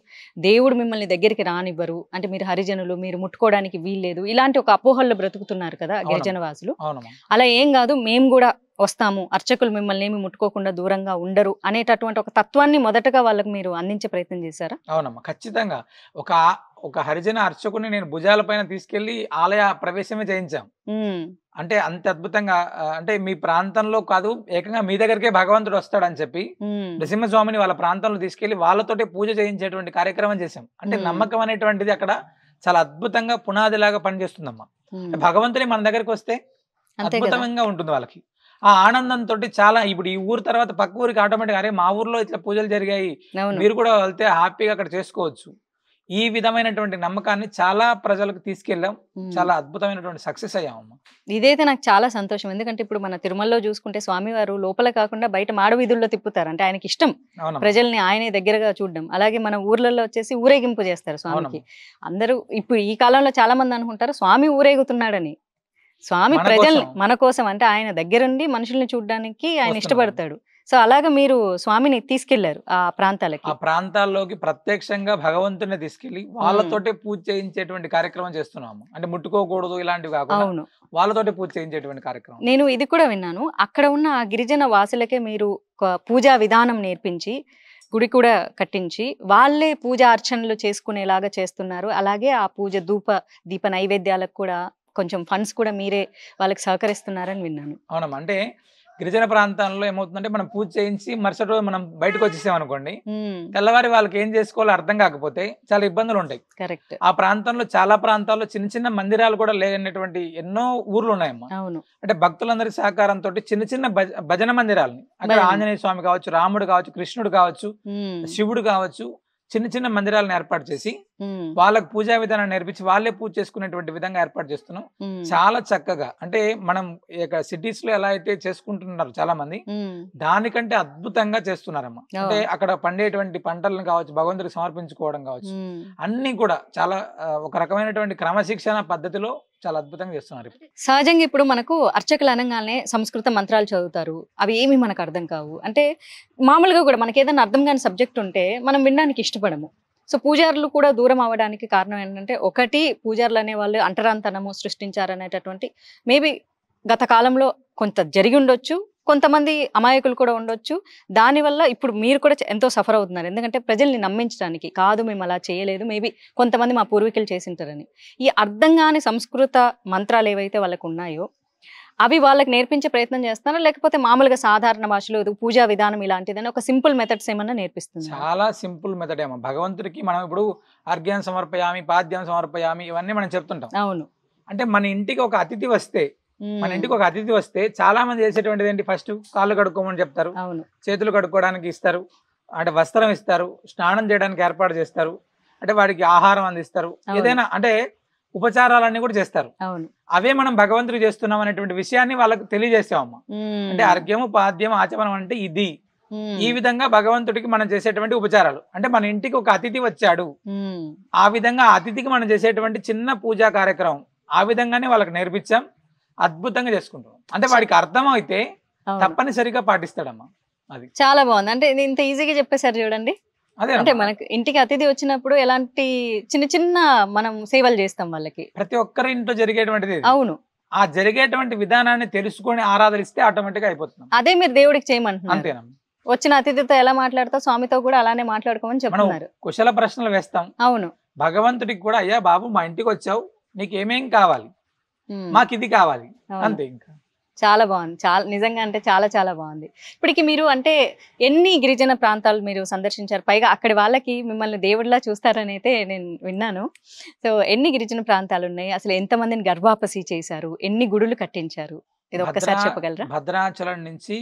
దేవుడు మిమ్మల్ని దగ్గరికి రానివ్వరు, అంటే మీరు హరిజనులు, మీరు ముట్టుకోవడానికి వీల్లేదు, ఇలాంటి ఒక అపోహల్లో బ్రతుకుతున్నారు కదా గిరిజన వాసులు. అవునమ్మా. అలా ఏం కాదు, మేము కూడా వస్తాము, అర్చకులు మిమ్మల్ని ఏమి ముట్టుకోకుండా దూరంగా ఉండరు అనేటటువంటి ఒక తత్వాన్ని మొదటగా వాళ్ళకి మీరు అందించే ప్రయత్నం చేశారా? అవునమ్మా, ఖచ్చితంగా. ఒక ఒక హరిజన అర్చకుని నేను భుజాల పైన తీసుకెళ్లి ఆలయ ప్రవేశమే చేయించాం. ఉమ్, అంటే అంత అద్భుతంగా అంటే మీ ప్రాంతంలో కాదు ఏకంగా మీ దగ్గరికే భగవంతుడు వస్తాడని చెప్పి ఉమ్, నృసింహస్వామిని వాళ్ళ ప్రాంతంలో తీసుకెళ్లి వాళ్ళతోటే పూజ చేయించేటువంటి కార్యక్రమం చేశాం. అంటే నమ్మకం అనేటువంటిది అక్కడ చాలా అద్భుతంగా పునాదిలాగా పనిచేస్తుందమ్మా. ఉమ్. భగవంతుని మన దగ్గరికి వస్తే అంతే కదా. అద్భుతంగా ఉంటుంది వాళ్ళకి. ఆ ఆనందంతో చాలా ఇప్పుడు ఈ ఊరు తర్వాత పక్క ఊరికి ఆటోమేటిక్ అరే మా ఊర్లో ఇట్లా పూజలు జరిగాయి, అవును. మీరు కూడా వెళ్తే హ్యాపీగా అక్కడ చేసుకోవచ్చు. ఈ విధమైనటువంటి నమ్మకాన్ని చాలా ప్రజలకు తీసుకెళ్ళాం. ఉమ్. చాలా అద్భుతమైనటువంటి సక్సెస్ అయ్యామమ్మా. ఇదైతే నాకు చాలా సంతోషం. ఎందుకంటే ఇప్పుడు మన తిరుమలలో చూసుకుంటే స్వామివారు లోపల కాకుండా బయట మాడ వీధుల్లో తిప్పుతారు. అంటే ఆయనకి ఇష్టం అవునమ్మా. ప్రజల్ని ఆయనే దగ్గరగా చూడడం. అలాగే మన ఊర్లలో వచ్చేసి ఊరేగింపు చేస్తారు స్వామికి. అవునమ్మా. అందరూ ఇప్పుడు ఈ కాలంలో చాలా మంది అనుకుంటారు స్వామి ఊరేగుతున్నాడని. స్వామి మన ప్రజల్ని కోసం. మన కోసం, అంటే ఆయన దగ్గరుండి మనుషుల్ని చూడడానికి ఆయన వస్తున్నాడు. ఇష్టపడతాడు. సో అలాగా మీరు స్వామిని తీసుకెళ్లారు ఆ ప్రాంతాలకి. ఆ ప్రాంతాల్లోకి ప్రత్యక్షంగా భగవంతుని తీసుకెళ్లి వాళ్ళతోటే పూజ చేయించేటువంటి కార్యక్రమం చేస్తున్నాము. అంటే ముట్టుకోకూడదు ఇలాంటివి కాకుండా అవును. వాళ్ళతోటే పూజ చేయించేటువంటి కార్యక్రమం. నేను ఇది కూడా విన్నాను, అక్కడ ఉన్న ఆ గిరిజన వాసులకే మీరు ఒక పూజా విధానం నేర్పించి గుడి కూడా కట్టించి వాళ్ళే పూజా అర్చనలు చేసుకునేలాగా చేస్తున్నారు. అలాగే ఆ పూజ దీప నైవేద్యాలకు కూడా కొంచెం ఫండ్స్ కూడా మీరే వాళ్ళకి సహకరిస్తున్నారని విన్నాను. అవునమ్మా. అంటే గిరిజన ప్రాంతాల్లో ఏమవుతుందంటే మనం పూజ చేయించి మరుసటి రోజు మనం బయటకు వచ్చేసాం అనుకోండి, తెల్లవారి వాళ్ళకి ఏం చేసుకోవాలో అర్థం కాకపోతే చాలా ఇబ్బందులు ఉంటాయి. కరెక్ట్. ఆ ప్రాంతంలో చాలా ప్రాంతాల్లో చిన్న చిన్న మందిరాలు కూడా లేనటువంటి ఎన్నో ఊర్లు ఉన్నాయమ్మా. అవును. అంటే భక్తులందరి సహకారంతో చిన్న చిన్న భజన మందిరాలని అక్కడ ఆంజనేయ స్వామి కావచ్చు, రాముడు కావచ్చు, కృష్ణుడు కావచ్చు, శివుడు కావచ్చు, చిన్న చిన్న మందిరాలను ఏర్పాటు చేసి వాళ్ళకు పూజా విధానం నేర్పించి వాళ్ళే పూజ చేసుకునేటువంటి విధంగా ఏర్పాటు చేస్తున్నాం. చాలా చక్కగా అంటే మనం సిటీస్ లో ఎలా అయితే చేసుకుంటున్నారు చాలా మంది, దానికంటే అద్భుతంగా చేస్తున్నారమ్మా. అంటే అక్కడ పండేటువంటి పంటలను కావచ్చు, భగవంతుడికి సమర్పించుకోవడం కావచ్చు, అన్ని కూడా చాలా ఒక రకమైనటువంటి క్రమశిక్షణ పద్ధతిలో చాలా అద్భుతంగా చేస్తున్నారు. సహజంగా ఇప్పుడు మనకు అర్చకులు అనగానే సంస్కృత మంత్రాలు చదువుతారు, అవి ఏమి మనకు అర్థం కావు. అంటే మామూలుగా కూడా మనకి ఏదైనా అర్థం కాని సబ్జెక్ట్ ఉంటే మనం వినడానికి ఇష్టపడము. సో పూజారులు కూడా దూరం అవ్వడానికి కారణం ఏంటంటే, ఒకటి పూజారులు అనే వాళ్ళు అంటరాంతనము సృష్టించారనేటటువంటి మేబీ గత కాలంలో కొంత జరిగి ఉండొచ్చు, కొంతమంది అమాయకులు కూడా ఉండొచ్చు. దానివల్ల ఇప్పుడు మీరు కూడా ఎంతో సఫర్ అవుతున్నారు. ఎందుకంటే ప్రజల్ని నమ్మించడానికి కాదు మేము అలా చేయలేదు. మేబీ కొంతమంది మా పూర్వీకులు చేసింటారని. ఈ అర్థం కాని సంస్కృత మంత్రాలు ఏవైతే వాళ్ళకు ఉన్నాయో అవి వాళ్ళకి నేర్పించే ప్రయత్నం చేస్తారా? లేకపోతే మామూలుగా సాధారణ భాషలో పూజా విధానం ఇలాంటిదని ఒక సింపుల్ మెథడ్స్ ఏమన్నా నేర్పిస్తుంది? చాలా సింపుల్ మెథడ్ ఏమో. భగవంతుడికి మనం ఇప్పుడు అర్ఘ్యం సమర్పయామి, పాద్యం సమర్పయామి ఇవన్నీ మనం చెప్తుంటాం. అవును. అంటే మన ఇంటికి ఒక అతిథి వస్తే చాలా మంది చేసేటువంటిది ఏంటి, ఫస్ట్ కాళ్ళు కడుక్కోమని చెప్తారు, అవును, చేతులు కడుక్కోవడానికి ఇస్తారు, అంటే వస్త్రం ఇస్తారు, స్నానం చేయడానికి ఏర్పాటు చేస్తారు, అంటే వాడికి ఆహారం అందిస్తారు, ఏదైనా అంటే ఉపచారాలన్నీ కూడా చేస్తారు. అవును. అవే మనం భగవంతుడికి చేస్తున్నాం అనేటువంటి విషయాన్ని వాళ్ళకి తెలియజేస్తామమ్మా. అంటే అర్ఘ్యము పాద్యము ఆచమనం అంటే ఇది. ఈ విధంగా భగవంతుడికి మనం చేసేటువంటి ఉపచారాలు. అంటే మన ఇంటికి ఒక అతిథి వచ్చాడు, ఆ విధంగా అతిథికి మనం చేసేటువంటి చిన్న పూజా కార్యక్రమం ఆ విధంగానే వాళ్ళకి నేర్పించాం. అద్భుతంగా చేసుకుంటాం. అంటే వాడికి అర్థం అయితే తప్పనిసరిగా పాటిస్తాడమ్మా. అది చాలా బాగుంది. అంటే ఇంత ఈజీగా చెప్పేశారు చూడండి. అదే అంటే మనకి ఇంటికి అతిథి వచ్చినప్పుడు ఎలాంటి చిన్న చిన్న మనం సేవలు చేస్తాం వాళ్ళకి. ప్రతి ఒక్కరి ఇంట్లో జరిగేటువంటిది. అవును. ఆ జరిగేటువంటి విధానాన్ని తెలుసుకొని ఆరాధనిస్తే ఆటోమేటిక్ గా అయిపోతుంది. అదే మీరు దేవుడికి చేయమంటున్నారు. అంతేనమ్మా. వచ్చిన అతిథితో ఎలా మాట్లాడతావు, స్వామితో కూడా అలానే మాట్లాడుకోమని చెప్తున్నారు. కుశల ప్రశ్నలు వేస్తాం. అవును. భగవంతుడికి కూడా, అయ్యా బాబు మా ఇంటికి వచ్చావు, నీకు ఏమేం కావాలి, మాకు ఇది కావాలి, అంతే. ఇంకా చాలా బాగుంది. చాలా నిజంగా అంటే చాలా చాలా బాగుంది. ఇప్పటికి మీరు అంటే ఎన్ని గిరిజన ప్రాంతాలు మీరు సందర్శించారు? పైగా అక్కడి వాళ్ళకి మిమ్మల్ని దేవుడిలా చూస్తారని అయితే నేను విన్నాను. సో ఎన్ని గిరిజన ప్రాంతాలు ఉన్నాయి, అసలు ఎంతమందిని గర్భాపసి చేశారు, ఎన్ని గుడులు కట్టించారు, ఇది ఒక్కసారి చెప్పగలరా? భద్రాచలం నుంచి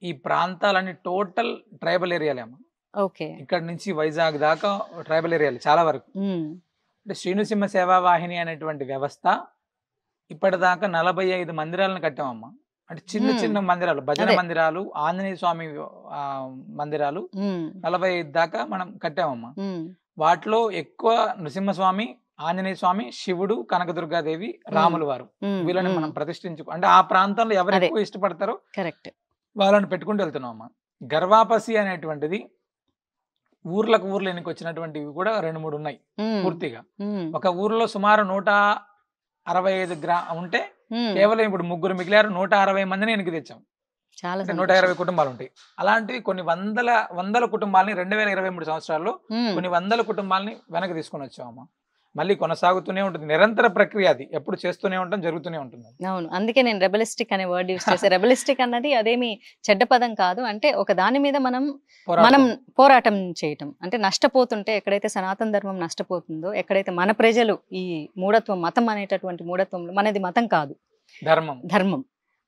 ఈ ప్రాంతాలన్నీ టోటల్ ట్రైబల్ ఏరియాలేమో. ఓకే. ఇక్కడ నుంచి వైజాగ్ దాకా ట్రైబల్ ఏరియాలు చాలా వరకు. అంటే శ్రీనృసింహ సేవా వాహిని అనేటువంటి వ్యవస్థ ఇప్పటిదాకా 45 మందిరాలను కట్టామమ్మా. అంటే చిన్న చిన్న మందిరాలు, భజన మందిరాలు, ఆంజనేయ స్వామి మందిరాలు 45 దాకా మనం కట్టామమ్మా. వాటిలో ఎక్కువ నృసింహస్వామి, ఆంజనేయ స్వామి, శివుడు, కనకదుర్గాదేవి, రాములు వారు, వీళ్ళని మనం ప్రతిష్ఠించుకో, అంటే ఆ ప్రాంతంలో ఎవరు ఎక్కువ ఇష్టపడతారో వాళ్ళని పెట్టుకుంటూ వెళ్తున్నాం అమ్మా. గర్వాపసి అనేటువంటిది ఊర్లకు ఊర్లు ఎన్నికి వచ్చినటువంటివి కూడా 2-3 ఉన్నాయి పూర్తిగా. ఒక ఊర్లో సుమారు 165 ఉంటే కేవలం ఇప్పుడు 3 మిగిలారు, 160 మందిని వెనక్కి తెచ్చాం. 120 కుటుంబాలు ఉంటాయి. అలాంటివి కొన్ని వందల కుటుంబాలని 2023 సంవత్సరాల్లో కొన్ని వందల కుటుంబాలని వెనక్కి తీసుకొని వచ్చామమ్మా. మళ్ళీ కొనసాగుతూనే ఉంటుంది, నిరంతర ప్రక్రియ. అది ఎప్పుడు చేస్తూనే ఉంటాం, జరుగుతూనే ఉంటుంది. అవును. అందుకే నేను రెబలిస్టిక్ అనే వర్డ్ యూస్ చేసే. రెబలిస్టిక్ అన్నది అదేమి చెడ్డ పదం కాదు. అంటే ఒక దాని మీద మనం పోరాటం చేయటం. అంటే నష్టపోతుంటే, ఎక్కడైతే సనాతన ధర్మం నష్టపోతుందో, ఎక్కడైతే మన ప్రజలు ఈ మూఢత్వం, మతం అనేటటువంటి మూఢత్వంలో, మనది మతం కాదు, ధర్మం,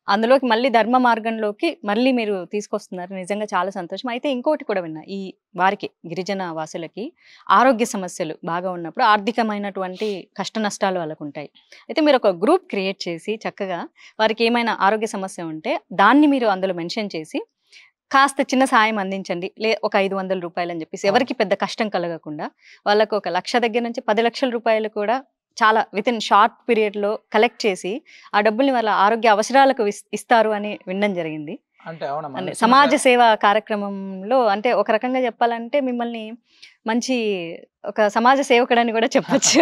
అందులోకి మళ్ళీ ధర్మ మార్గంలోకి మళ్ళీ మీరు తీసుకొస్తున్నారు. నిజంగా చాలా సంతోషం. అయితే ఇంకోటి కూడా విన్నా, ఈ వారికి గిరిజన వాసులకి ఆరోగ్య సమస్యలు బాగా ఉన్నప్పుడు ఆర్థికమైనటువంటి కష్ట నష్టాలు వాళ్ళకు ఉంటాయి. అయితే మీరు ఒక గ్రూప్ క్రియేట్ చేసి చక్కగా వారికి ఏమైనా ఆరోగ్య సమస్య ఉంటే దాన్ని మీరు అందులో మెన్షన్ చేసి కాస్త చిన్న సాయం అందించండి, ఒక 500 రూపాయలు అని చెప్పేసి, ఎవరికి పెద్ద కష్టం కలగకుండా వాళ్ళకు 1 లక్ష దగ్గర నుంచి 10 లక్షల రూపాయలు కూడా చాలా వితిన్ షార్ట్ పీరియడ్ లో కలెక్ట్ చేసి ఆ డబ్బుల్ని వాళ్ళ ఆరోగ్య అవసరాలకు ఇస్తారు అని వినడం జరిగింది. అంటే సమాజ సేవ కార్యక్రమంలో, అంటే ఒక రకంగా చెప్పాలంటే మిమ్మల్ని మంచి ఒక సమాజ సేవకుడని కూడా చెప్పొచ్చు.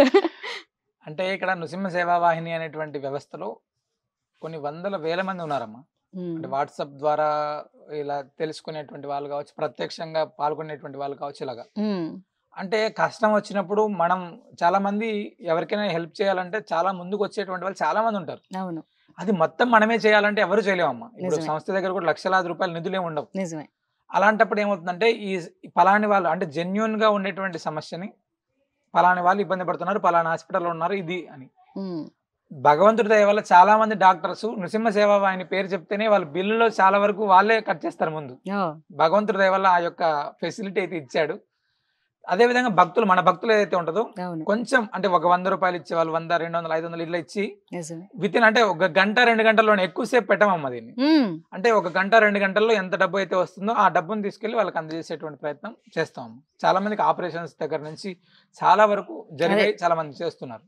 అంటే ఇక్కడ నృసింహ సేవా వాహిని అనేటువంటి వ్యవస్థలో కొన్ని వేల మంది ఉన్నారమ్మా. అంటే వాట్సాప్ ద్వారా ఇలా తెలుసుకునేటువంటి వాళ్ళు కావచ్చు, ప్రత్యక్షంగా పాల్గొనేటువంటి వాళ్ళు కావచ్చు. ఇలాగా అంటే కష్టం వచ్చినప్పుడు మనం చాలా మంది ఎవరికైనా హెల్ప్ చేయాలంటే చాలా ముందుకు వచ్చేటువంటి వాళ్ళు చాలా మంది ఉంటారు. అవును. అది మొత్తం మనమే చేయాలంటే ఎవరు చేయలేమమ్మా. ఇప్పుడు సంస్థ దగ్గర కూడా లక్షలాది రూపాయల నిధులే ఉండవు. నిజమే. అలాంటప్పుడు ఏమవుతుందంటే ఈ పలాని వాళ్ళు, అంటే జెన్యున్ గా ఉండేటువంటి సమస్యని పలాని వాళ్ళు ఇబ్బంది పడుతున్నారు, పలానా హాస్పిటల్లో ఉన్నారు ఇది అని, భగవంతుడి దయ వల్ల చాలా మంది డాక్టర్స్ నృసింహ సేవా వాహిని పేరు చెప్తేనే వాళ్ళ బిల్లులో చాలా వరకు వాళ్ళే కట్ చేస్తారు ముందు. భగవంతుడి దయ వల్ల ఆ యొక్క ఫెసిలిటీ అయితే ఇచ్చాడు. అదే విధంగా భక్తులు, మన భక్తులు ఏదైతే ఉంటుందో కొంచెం, అంటే ఒక 100 రూపాయలు ఇచ్చేవాళ్ళు 100, 200, 500 ఇట్లా ఇచ్చి వితిన్, అంటే 1 గంట 2 గంటల్లోనే, ఎక్కువసేపు పెట్టమమ్మ దీన్ని. అంటే 1 గంట 2 గంటల్లో ఎంత డబ్బు అయితే వస్తుందో ఆ డబ్బును తీసుకెళ్లి వాళ్ళకి అందజేసేటువంటి ప్రయత్నం చేస్తాము. చాలా మందికి ఆపరేషన్స్ దగ్గర నుంచి చాలా వరకు జరిగాయి, చాలా మంది చేస్తున్నారు.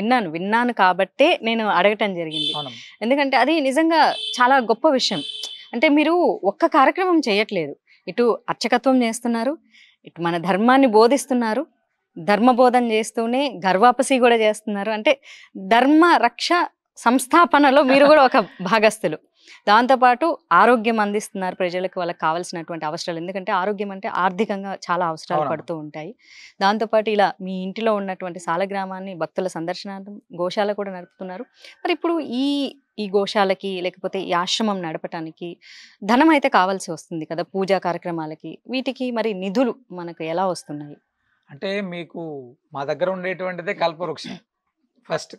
నేను విన్నాను కాబట్టే నేను అడగటం జరిగింది. ఎందుకంటే అది నిజంగా చాలా గొప్ప విషయం. అంటే మీరు ఒక్క కార్యక్రమం చేయట్లేదు, ఇటు అర్చకత్వం చేస్తున్నారు, ఇటు మన ధర్మాన్ని బోధిస్తున్నారు, ధర్మబోధన చేస్తూనే గర్వాపసి కూడా చేస్తున్నారు. అంటే ధర్మ రక్ష సంస్థాపనలో మీరు కూడా ఒక భాగస్థులు. దాంతోపాటు ఆరోగ్యం అందిస్తున్నారు ప్రజలకు, వాళ్ళకి కావాల్సినటువంటి అవసరాలు. ఎందుకంటే ఆరోగ్యం అంటే ఆర్థికంగా చాలా అవసరాలు అవునమ్మా. పడుతూ ఉంటాయి. దాంతోపాటు ఇలా మీ ఇంటిలో ఉన్నటువంటి సాలగ్రామాన్ని భక్తుల సందర్శనార్థం గోశాల కూడా నడుపుతున్నారు. మరి ఇప్పుడు ఈ ఈ గోశాలకి లేకపోతే ఈ ఆశ్రమం నడపటానికి ధనం అయితే కావాల్సి వస్తుంది కదా! పూజా కార్యక్రమాలకి. వీటికి మరి నిధులు మనకు ఎలా వస్తున్నాయి? అంటే మీకు మా దగ్గర ఉండేటువంటిదే కల్పవృక్షం ఫస్ట్.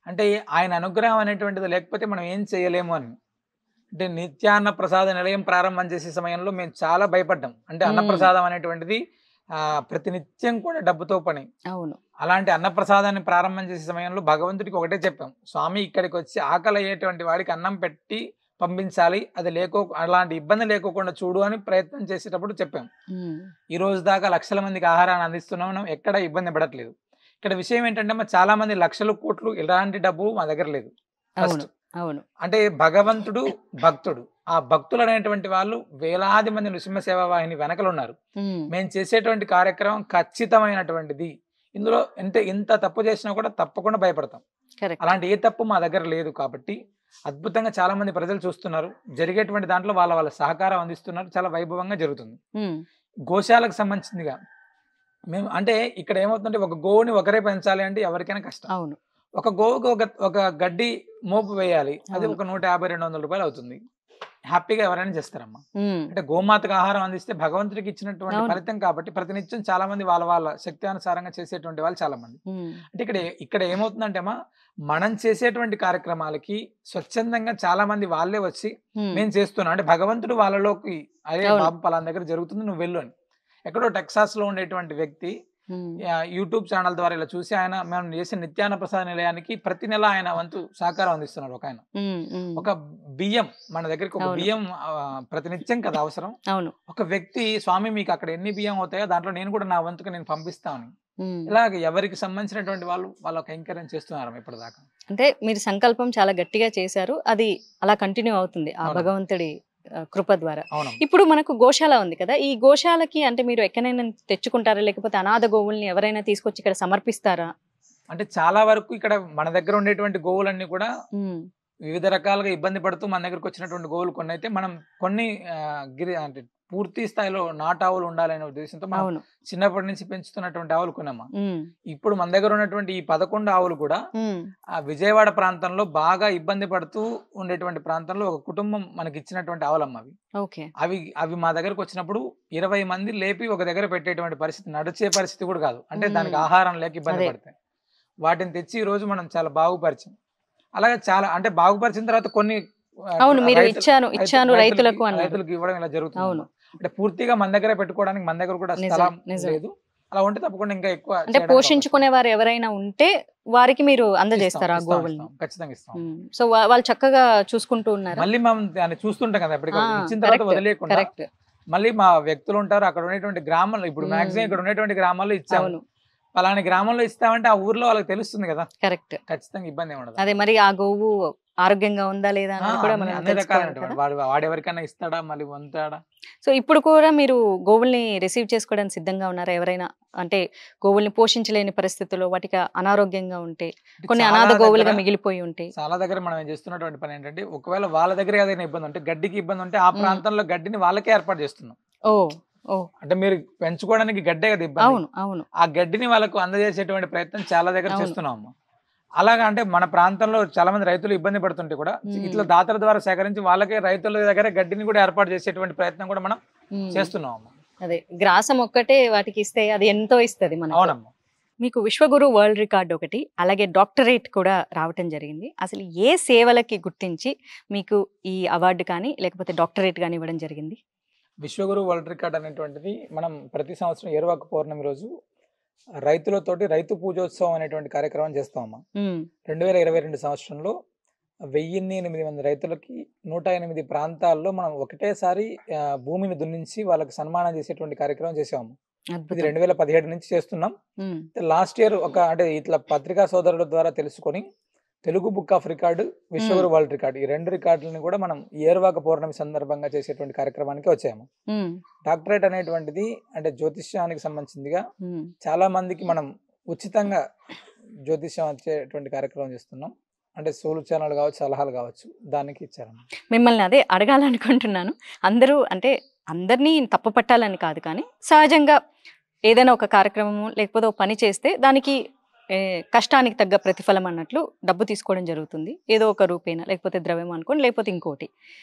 అంటే ఆయన అనుగ్రహం అనేటువంటిది లేకపోతే మనం ఏం చేయలేము అని. అంటే నిత్యాన్న ప్రసాద నిలయం ప్రారంభం చేసే సమయంలో మేము చాలా భయపడ్డాం. అంటే హ్మ్. అన్నప్రసాదం అనేటువంటిది ప్రతినిత్యం కూడా డబ్బుతో పని. అవును. అలాంటి అన్నప్రసాదాన్ని ప్రారంభం చేసే సమయంలో భగవంతుడికి ఒకటే చెప్పాం, స్వామి ఇక్కడికి వచ్చి ఆకలి అయ్యేటువంటి వాడికి అన్నం పెట్టి పంపించాలి, అది అలాంటి ఇబ్బంది లేకోకుండా చూడు అని ప్రయత్నం చేసేటప్పుడు చెప్పాం. హ్మ్. ఈ రోజు దాకా లక్షల మందికి ఆహారాన్ని అందిస్తున్నాం, మనం ఎక్కడ ఇబ్బంది పడట్లేదు. ఇక్కడ విషయం ఏంటంటే చాలా మంది లక్షల కోట్లు ఇలాంటి డబ్బు మా దగ్గర లేదు ఫస్ట్. అవును. అవును. అంటే భగవంతుడు భక్తుడు, ఆ భక్తులు అనేటువంటి వాళ్ళు వేలాది మంది నృసింహ సేవా వాహిని వెనకలు ఉన్నారు. హ్మ్. మేము చేసేటువంటి కార్యక్రమం ఖచ్చితమైనటువంటిది. ఇందులో ఇంత తప్పు చేసినా కూడా తప్పకుండా భయపడతాం. కరెక్ట్. అలాంటి ఏ తప్పు మా దగ్గర లేదు కాబట్టి అద్భుతంగా చాలా మంది ప్రజలు చూస్తున్నారు. జరిగేటువంటి దాంట్లో వాళ్ళ సహకారం అందిస్తున్నారు. చాలా వైభవంగా జరుగుతుంది. హ్మ్. గోశాలకు సంబంధించిందిగా మేము అంటే ఇక్కడ ఏమవుతుందంటే ఒక గోవుని ఒకరే పెంచాలి అంటే ఎవరికైనా కష్టం. అవును. ఒక గోవుకి ఒక గడ్డి మోపు వేయాలి, అది అవును. ఒక 150-200 రూపాయలు అవుతుంది. హ్యాపీగా ఎవరైనా చేస్తారమ్మా. హ్మ్. అంటే గోమాతకు ఆహారం అందిస్తే భగవంతుడికి ఇచ్చినటువంటి అవును. ఫలితం కాబట్టి ప్రతినిత్యం చాలా మంది వాళ్ళ శక్తి అనుసారంగా చేసేటువంటి వాళ్ళు చాలా మంది. హ్మ్. అంటే ఇక్కడ ఏమవుతుందంటే అమ్మా, మనం చేసేటువంటి కార్యక్రమాలకి స్వచ్ఛందంగా చాలా మంది వాళ్ళే వచ్చి హ్మ్. మేము చేస్తున్నాం అంటే భగవంతుడు వాళ్ళలోకి అదే అవును. బాబు పలానా దగ్గర జరుగుతుంది నువ్వు వెళ్ళు అని. ఎక్కడో టెక్సాస్ లో ఉండేటువంటి వ్యక్తి హ్మ్. యూట్యూబ్ ఛానల్ ద్వారా ఇలా చూసి ఆయన మేము చేసే నిత్యాన్న ప్రసాద నిలయానికి ప్రతి నెల ఆయన వంతు సహకారం అందిస్తున్నారు. ఒక ఆయన హ్మ్. హ్మ్. ఒక బియ్యం మన దగ్గరికి ఒక అవును. బియ్యం ప్రతినిత్యం కదా అవసరం. అవును. ఒక వ్యక్తి స్వామి మీకు అక్కడ ఎన్ని బియ్యం అవుతాయో దాంట్లో నేను కూడా నా వంతుగా నేను పంపిస్తాను. హ్మ్. ఇలాగ ఎవరికి సంబంధించినటువంటి వాళ్ళు వాళ్ళ కైంకర్యం చేస్తున్నారు ఇప్పటిదాకా. అంటే మీరు సంకల్పం చాలా గట్టిగా చేశారు. అది అలా కంటిన్యూ అవుతుంది ఆ అవునమ్మా. భగవంతుడి కృప ద్వారా. అవునమ్మా. ఇప్పుడు మనకు గోశాల ఉంది కదా! ఈ గోశాలకి అంటే మీరు ఎక్కడైనా తెచ్చుకుంటారా? లేకపోతే అనాథ గోవుల్ని ఎవరైనా తీసుకొచ్చి ఇక్కడ సమర్పిస్తారా? అంటే చాలా వరకు ఇక్కడ మన దగ్గర ఉండేటువంటి గోవులన్నీ కూడా హ్మ్. వివిధ రకాలుగా ఇబ్బంది పడుతూ మన దగ్గరకు వచ్చినటువంటి గోవులు కొన్ని అయితే మనం కొన్ని అంటే పూర్తి స్థాయిలో నాటావులు ఉండాలనే ఉద్దేశంతో మనం అవును. చిన్నప్పటి నుంచి పెంచుతున్నటువంటి ఆవులు కొన్నామా. హ్మ్. ఇప్పుడు మన దగ్గర ఉన్నటువంటి ఈ 11 ఆవులు కూడా హ్మ్. ఆ విజయవాడ ప్రాంతంలో బాగా ఇబ్బంది పడుతూ ఉండేటువంటి ప్రాంతంలో ఒక కుటుంబం మనకి ఇచ్చినటువంటి ఆవులమ్మ అవి. ఓకే. అవి మా దగ్గరకు వచ్చినప్పుడు 20 మంది లేపి ఒక దగ్గర పెట్టేటువంటి పరిస్థితి, నడిచే పరిస్థితి కూడా కాదు. అంటే దానికి హ్మ్. ఆహారం లేక ఇబ్బంది అదే. పడతాయి. వాటిని తెచ్చి ఈ రోజు మనం చాలా బాగుపరిచాం. అలాగే చాలా అంటే బాగుపరిచిన తర్వాత కొన్ని అవును. మీరు ఇచ్చాను రైతులకి రైతులకు అన్నారు. రైతులకు ఇవ్వడం ఇలా జరుగుతుంది. అవును. అంటే పూర్తిగా మన దగ్గర పెట్టుకోవడానికి మన దగ్గర కూడా నిజం. స్థలం నిజం. లేదు. అలా ఉంటే తప్పకుండా ఇంకా ఎక్కువ అంటే చేయడానికి పోషించుకునే వారు ఎవరైనా ఉంటే వారికి మీరు అవకాశం. అందజేస్తారా ఆ ఇస్తాం, గోవుల్ని? ఇస్తాం. ఖచ్చితంగా ఇస్తాం. హ్మ్. సో వాళ్ళు చక్కగా చూసుకుంటూ ఉన్నారా? మళ్ళీ మనం దాన్ని చూస్తుంటాం కదా ఎప్పటికీ ఆ! ఇచ్చిన తర్వాత కరెక్ట్. వదిలేయకుండా కరెక్ట్. మళ్ళీ మా వ్యక్తులు ఉంటారు అక్కడ ఉండేటువంటి గ్రామాల్లో. ఇప్పుడు మాక్సిమం ఇక్కడ ఉండేటువంటి గ్రామాల్లో ఇచ్చాము. అవును. పలాని గ్రామంలో ఇస్తామంటే ఆ ఊర్లో వాళ్ళకి తెలుస్తుంది కదా, కరెక్ట్. ఖచ్చితంగా ఇబ్బంది ఏమి ఉండదు. అదే మరి ఆ గోవు ఆరోగ్యంగా ఉందా లేదా ఆ, అనేది కూడా అన్ని మనం అన్ని తెలుసుకోవాలి రకాలైనటువంటి కదా! వాడెవరికైనా ఇస్తాడా మళ్ళీ వంతాడా. సో ఇప్పుడు కూడా మీరు గోవుల్ని రిసీవ్ చేసుకోవడానికి సిద్ధంగా ఉన్నారా? ఎవరైనా అంటే గోవుల్ని పోషించలేని పరిస్థితుల్లో వాటికి అనారోగ్యంగా ఉంటే, అంటే కొన్ని చాలా అనాథ గోవులుగా దగ్గర మిగిలిపోయి ఉంటే. చాలా దగ్గర మనం ఏం చేస్తున్నటువంటి పని ఏంటంటే ఒకవేళ వాళ్ళ దగ్గర ఏదైనా ఇబ్బంది ఉంటే గడ్డికి ఇబ్బంది ఉంటే ఆ హ్మ్. ప్రాంతంలో గడ్డిని వాళ్ళకే ఏర్పాటు చేస్తున్నాం. ఓహ్! ఓహ్! అంటే మీరు పెంచుకోవడానికి గడ్డే కదా ఇబ్బంది. అవును. అవును. ఆ గడ్డిని వాళ్ళకు అందజేసేటువంటి ప్రయత్నం చాలా దగ్గర అవును. చేస్తున్నాం అమ్మ. అలాగా అంటే మన ప్రాంతంలో చాలా మంది రైతులు ఇబ్బంది పడుతుంటే కూడా ఇట్లా హ్మ్. దాతల ద్వారా సేకరించి వాళ్ళకే రైతుల దగ్గర గడ్డిని కూడా ఏర్పాటు చేసేటువంటి ప్రయత్నం కూడా మనం హ్మ్. చేస్తున్నాం అమ్మ. అదే గ్రాసం ఒక్కటే వాటికి ఇస్తే అది ఎంతో ఇస్తది మనకు. అవునమ్మా. మీకు విశ్వగురు వరల్డ్ రికార్డ్ ఒకటి, అలాగే డాక్టరేట్ కూడా రావటం జరిగింది. అసలు ఏ సేవలకి గుర్తించి మీకు ఈ అవార్డు కానీ, లేకపోతే డాక్టరేట్ గాని ఇవ్వడం జరిగింది? విశ్వగురు వరల్డ్ రికార్డ్ అనేటువంటిది మనం ప్రతి సంవత్సరం ఏరువాక పౌర్ణమి రోజు రైతులతోటి రైతు పూజోత్సవం అనేటువంటి కార్యక్రమం చేస్తామమ్మా. హ్మ్. 2022 సంవత్సరంలో 1008 మంది రైతులకి 108 ప్రాంతాల్లో మనం ఒకటేసారి భూమిని దున్నించి వాళ్ళకి సన్మానం చేసేటువంటి కార్యక్రమం చేసాము. ఇది అద్భుతం. 2017 నుంచి చేస్తున్నాం. హ్మ్. లాస్ట్ ఇయర్ అంటే ఇట్లా పత్రికా సోదరుల ద్వారా తెలుసుకొని తెలుగు బుక్ ఆఫ్ రికార్డు, హ్మ్. విశ్వగురు వరల్డ్ రికార్డు ఈ 2 రికార్డులను కూడా మనం ఏరువాక పౌర్ణమి సందర్భంగా చేసేటువంటి కార్యక్రమానికి వచ్చాము. హ్మ్. డాక్టరేట్ అనేటువంటిది అంటే జ్యోతిష్యానికి సంబంధించిందిగా హ్మ్. చాలా మందికి మనం ఉచితంగా జ్యోతిష్యం వచ్చేటువంటి కార్యక్రమం చేస్తున్నాం. అంటే సూచనలు కావచ్చు, సలహాలు కావచ్చు, దానికి ఇచ్చారమ్మా. మిమ్మల్ని అదే అడగాలనుకుంటున్నాను. అందరూ అంటే అందరినీ తప్పు పట్టాలని కాదు కానీ, సహజంగా ఏదైనా ఒక కార్యక్రమము లేకపోతే ఒక పని చేస్తే దానికి కష్టానికి తగ్గ ప్రతిఫలం అన్నట్లు డబ్బు తీసుకోవడం జరుగుతుంది. ఏదో ఒక రూపేణా లేకపోతే ద్రవ్యం అనుకోండి లేకపోతే ఇంకోటి.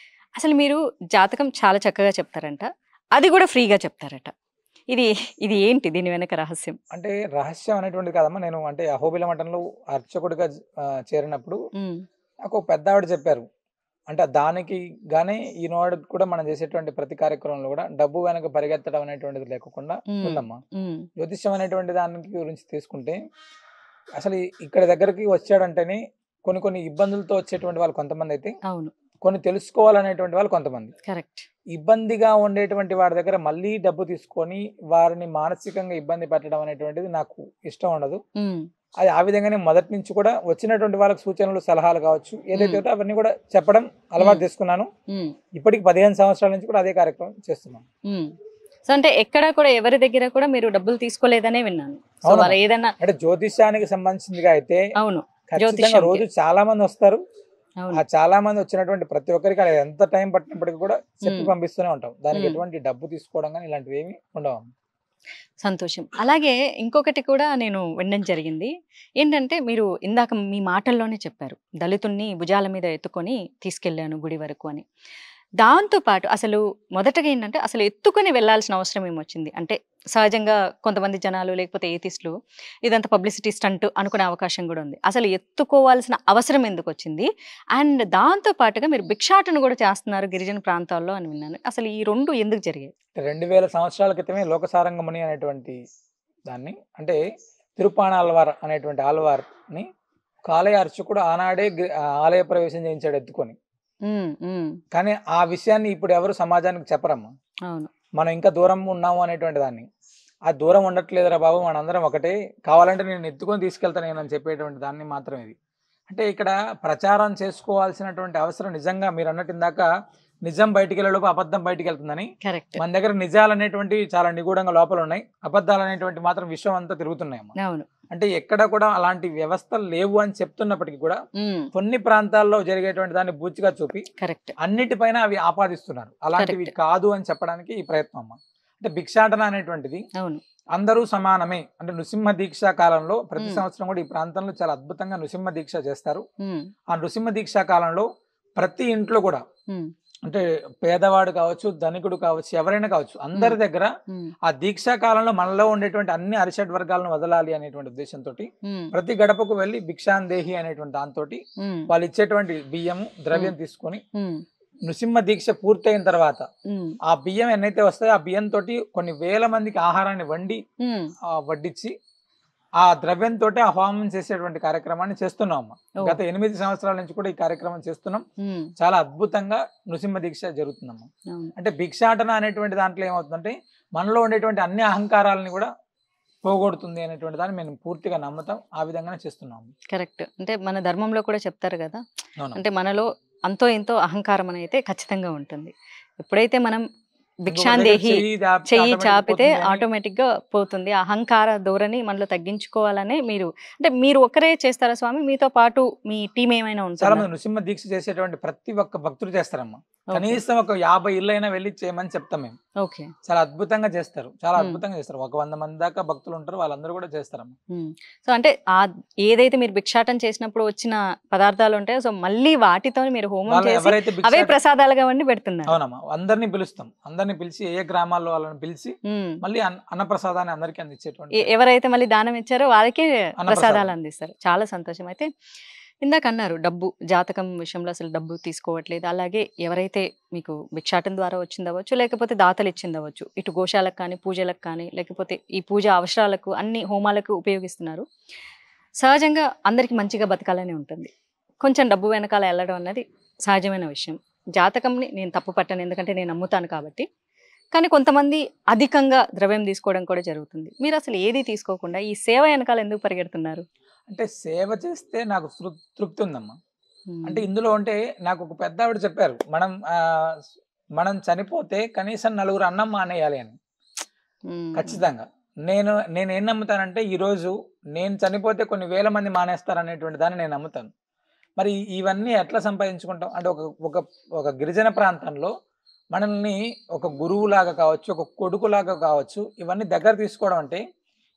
అసలు మీరు జాతకం చాలా చక్కగా చెప్తారంట. అది కూడా ఫ్రీగా చెప్తారట. ఇది ఇది ఏంటి దీని వెనక రహస్యం? అంటే రహస్యం అనేటువంటిది కాదమ్మా. నేను అంటే అహోబిల మఠంలో అర్చకుడిగా చేరినప్పుడు హ్మ్. నాకు ఒక పెద్ద ఆవిడ చెప్పారు. అంటే దానికి గానే ఈనాడు కూడా మనం చేసేటువంటి ప్రతి కార్యక్రమంలో కూడా డబ్బు వెనక పరిగెత్తడం అనేటువంటిది లేకుండా హ్మ్. ఉందమ్మా. హ్మ్. జ్యోతిష్యం అనేటువంటి దానికి గురించి తీసుకుంటే అసలు ఇక్కడ దగ్గరికి వచ్చాడంటేనే కొన్ని కొన్ని ఇబ్బందులతో వచ్చేటువంటి వాళ్ళు కొంతమంది అయితే, అవును. కొన్ని తెలుసుకోవాలనేటువంటి వాళ్ళు కొంతమంది. కరెక్ట్. ఇబ్బందిగా ఉండేటువంటి వాడి దగ్గర మళ్ళీ డబ్బు తీసుకొని వారిని మానసికంగా ఇబ్బంది పెట్టడం అనేటువంటిది నాకు ఇష్టం ఉండదు. హ్మ్. అది ఆ విధంగానే మొదటి నుంచి కూడా వచ్చినటువంటి వాళ్ళకి సూచనలు, సలహాలు కావచ్చు, ఏదైతే ఉందో అవన్నీ కూడా చెప్పడం అలవాటు చేసుకున్నాను. హ్మ్. ఇప్పటికి 15 సంవత్సరాల నుంచి కూడా అదే కార్యక్రమం చేస్తున్నాను. హ్మ్. సో అంటే ఎక్కడ కూడా ఎవరి దగ్గర కూడా మీరు డబ్బులు తీసుకోలేదనే విన్నాను. సో అవునమ్మా. వాళ్ళు ఏదన్నా అంటే జ్యోతిష్యానికి సంబంధించినగా అయితే అవును. ఖచ్చితంగా జ్యోతిష్యంకి. రోజు చాలా మంది వస్తారు. ఆ అవును. చాలా మంది వచ్చినటువంటి ప్రతి ఒక్కరికి అది ఎంత టైం పట్టినప్పటికీ కూడా చెప్పి హ్మ్. పంపిస్తూనే ఉంటాం. దానికి హ్మ్. ఎటువంటి డబ్బు తీసుకోవడం కానీ ఇలాంటివి ఏమి ఉండవు. సంతోషం. అలాగే ఇంకొకటి కూడా నేను వినడం జరిగింది. ఏంటంటే మీరు ఇందాక మీ మాటల్లోనే చెప్పారు. దళితుడిని భుజాల మీద ఎత్తుకొని తీసుకెళ్ళాను గుడి వరకు అని. దాంతో పాటు అసలు మొదటగా ఏంటంటే అసలు ఎత్తుకొని వెళ్ళాల్సిన అవసరం ఏమొచ్చింది? అంటే సహజంగా కొంతమంది జనాలు లేకపోతే ఏథిస్టులు ఇదంతా పబ్లిసిటీ స్టంట్ అనుకునే అవకాశం కూడా ఉంది. అసలు ఎత్తుకోవాల్సిన అవసరం ఎందుకొచ్చింది? అండ్ దాంతో పాటుగా మీరు భిక్షాటన కూడా చేస్తున్నారు గిరిజన ప్రాంతాల్లో అని విన్నాను. అసలు ఈ 2 ఎందుకు జరిగాయి? 2000 సంవత్సరాల క్రితమే లోకసారంగముని అనేటువంటి దాన్ని, అంటే తిరుపాణాల్వార్ అనేటువంటి ఆల్వార్ని కాలేయ అర్చకుడు ఆనాడే ఆలయ ప్రవేశం చేయించాడు ఎత్తుకొని. హ్మ్. హ్మ్. కానీ ఆ విషయాన్ని ఇప్పుడు ఎవరు సమాజానికి చెప్పరమ్మా. అవును. మనం ఇంకా దూరం ఉన్నాము అనేటువంటి దాన్ని. ఆ దూరం ఉండట్లేదురా బాబు, మనందరం ఒకటే, కావాలంటే నేను ఎత్తుకొని తీసుకెళ్తాను నేనని చెప్పేటువంటి దాన్ని మాత్రం ఇది. అంటే ఇక్కడ ప్రచారం చేసుకోవాల్సినటువంటి అవసరం నిజంగా మీరు అన్నట్టు ఇందాక నిజం బయటికెళ్ళేలోపు అబద్ధం బయటికెళ్తుందని, కరెక్ట్. మన దగ్గర నిజాలు అనేటువంటివి చాలా నిగూఢంగా లోపల ఉన్నాయి. అబద్ధాలు అనేటువంటి మాత్రం విశ్వం అంతా తిరుగుతున్నాయమ్మా. అవును. అంటే ఎక్కడ కూడా అలాంటి వ్యవస్థలు లేవు అని చెప్తున్నప్పటికీ కూడా హ్మ్. కొన్ని ప్రాంతాల్లో జరిగేటువంటి దాన్ని బూచిగా చూపి కరెక్ట్. అన్నిటిపైన అవి ఆపాదిస్తున్నారు. అలాంటివి కరెక్ట్. కాదు అని చెప్పడానికి ఈ ప్రయత్నం అమ్మా. అంటే భిక్షాటన అనేటువంటిది అవును. అందరూ సమానమే. అంటే నృసింహ దీక్ష కాలంలో ప్రతి హ్మ్. సంవత్సరం కూడా ఈ ప్రాంతంలో చాలా అద్భుతంగా నృసింహ దీక్ష చేస్తారు. హ్మ్. ఆ నృసింహ దీక్ష కాలంలో ప్రతి ఇంట్లో కూడా, హ్మ్. అంటే పేదవాడు కావచ్చు, ధనికుడు కావచ్చు, ఎవరైనా కావచ్చు, అందరి దగ్గర హ్మ్. ఆ దీక్షా కాలంలో మనలో ఉండేటువంటి అన్ని అరిషడ్ వర్గాలను వదలాలి అనేటువంటి ఉద్దేశంతో హ్మ్. ప్రతి గడపకు వెళ్ళి భిక్షాందేహి అనేటువంటి దాంతో హ్మ్. వాళ్ళు ఇచ్చేటువంటి బియ్యము, ద్రవ్యం తీసుకొని హ్మ్. నృసింహ దీక్ష పూర్తయిన తర్వాత హ్మ్. ఆ బియ్యం ఎన్నైతే వస్తాయో ఆ బియ్యంతో కొన్ని వేల మందికి ఆహారాన్ని హ్మ్. వడ్డించి ఆ ద్రవ్యంతో ఆ హోమం చేసేటువంటి కార్యక్రమాన్ని చేస్తున్నాం. ఓ. గత 8 సంవత్సరాల నుంచి కూడా ఈ కార్యక్రమం చేస్తున్నాం. హ్మ్. చాలా అద్భుతంగా నృసింహ దీక్ష జరుగుతుందమ్మా. అవును. అంటే భిక్షాటన అనేటువంటి దాంట్లో ఏమవుతుందంటే మనలో ఉండేటువంటి అన్ని అహంకారాలని కూడా పోగొడుతుంది అనేటువంటి దాన్ని మేము పూర్తిగా నమ్ముతాం. ఆ విధంగానే చేస్తున్నాము. కరెక్ట్. అంటే మన ధర్మంలో కూడా చెప్తారు గదా! అవును. అంటే మనలో అంతో ఇంతో అహంకారం అనేది ఖచ్చితంగా ఉంటుంది. ఎప్పుడైతే మనం ఇంకొకరి దగ్గర భిక్షాందేహి చెయ్యి ఆటోమేటిక్ చాపితే పోతుంది అని ఆటోమేటిక్‌గా పోతుంది. ఆ అహంకార ధోరణి మనలో తగ్గించుకోవాలనే మీరు అంటే మీరు ఒక్కరే చేస్తారా స్వామి? మీతో పాటు మీ టీమ్ ఏమైనా చాలా ఉంటుందా? మంది నృసింహ దీక్ష చేసేటువంటి ప్రతి ఒక్క భక్తుడు చేస్తారమ్మా. ఓకే. కనీసం ఒక 50 ఇళ్ళైనా వెళ్ళి చేయమని చెప్తాం మేము. ఓకే. చాలా అద్భుతంగా చేస్తారు. చాలా హ్మ్. అద్భుతంగా చేస్తారు. ఒక 100 మంది దాకా భక్తులు ఉంటారు. వాళ్ళందరూ కూడా చేస్తారమ్మా. హ్మ్. సో, అంటే ఏదైతే మీరు భిక్షాటన చేసినప్పుడు వచ్చిన పదార్థాలుంటాయో, సో, మళ్ళీ వాటితోని మీరు హోమం వాళ్ళు చేసి ఎవరైతే అవే ప్రసాదాలుగా వండి పెడుతున్నారు. అవునమ్మా. అందరిని పిలుస్తాం. అందరిని పిలిచి ఏ గ్రామాల్లో వాళ్ళని పిలిచి హ్మ్. మళ్ళీ అన్నప్రసాదాన్ని అందరికీ అందించేటువంటి ఎవరైతే మళ్ళీ దానం ఇచ్చారో వాళ్ళకే అన్నప్రసాదం. ప్రసాదాలు అందిస్తారు. చాలా సంతోషం. అయితే ఇందాక అన్నారు డబ్బు జాతకం విషయంలో అసలు డబ్బు తీసుకోవట్లేదు. అలాగే ఎవరైతే మీకు భిక్షాటన ద్వారా వచ్చిందవ్వచ్చు, లేకపోతే దాతలు ఇచ్చిందవ్వచ్చు. ఇటు గోశాలకు కానీ, పూజలకు కానీ, లేకపోతే ఈ పూజ అవసరాలకు అన్ని హోమాలకు ఉపయోగిస్తున్నారు. సహజంగా అందరికి మంచిగా బతకాలని ఉంటుంది. కొంచెం డబ్బు వెనకాల వెళ్ళడం అన్నది సహజమైన విషయం. జాతకంని నేను తప్పు పట్టను. ఎందుకంటే నేను నమ్ముతాను కాబట్టి. కానీ కొంతమంది అధికంగా ద్రవ్యం తీసుకోవడం కూడా జరుగుతుంది. మీరు అసలు ఏది తీసుకోకుండా ఈ సేవ వెనకాల ఎందుకు పరిగెడుతున్నారు? అంటే సేవ చేస్తే నాకు తృప్తి ఉందమ్మా. హ్మ్. అంటే ఇందులో అంటే నాకు ఒక పెద్దావిడ చెప్పారు. మనం చనిపోతే కనీసం నలుగురు అన్నం మానేయాలి అని. హ్మ్. ఖచ్చితంగా. నేనేం నమ్ముతానంటే ఈరోజు నేను చనిపోతే కొన్ని వేల మంది మానేస్తారనేటువంటి దాన్ని నేను నమ్ముతాను. మరి ఇవన్నీ ఎట్లా సంపాదించుకుంటాం అంటే ఒక ఒక ఒక గిరిజన ప్రాంతంలో మనల్ని ఒక గురువులాగా కావచ్చు, ఒక కొడుకులాగా కావచ్చు, ఇవన్నీ దగ్గర తీసుకోవడం అంటే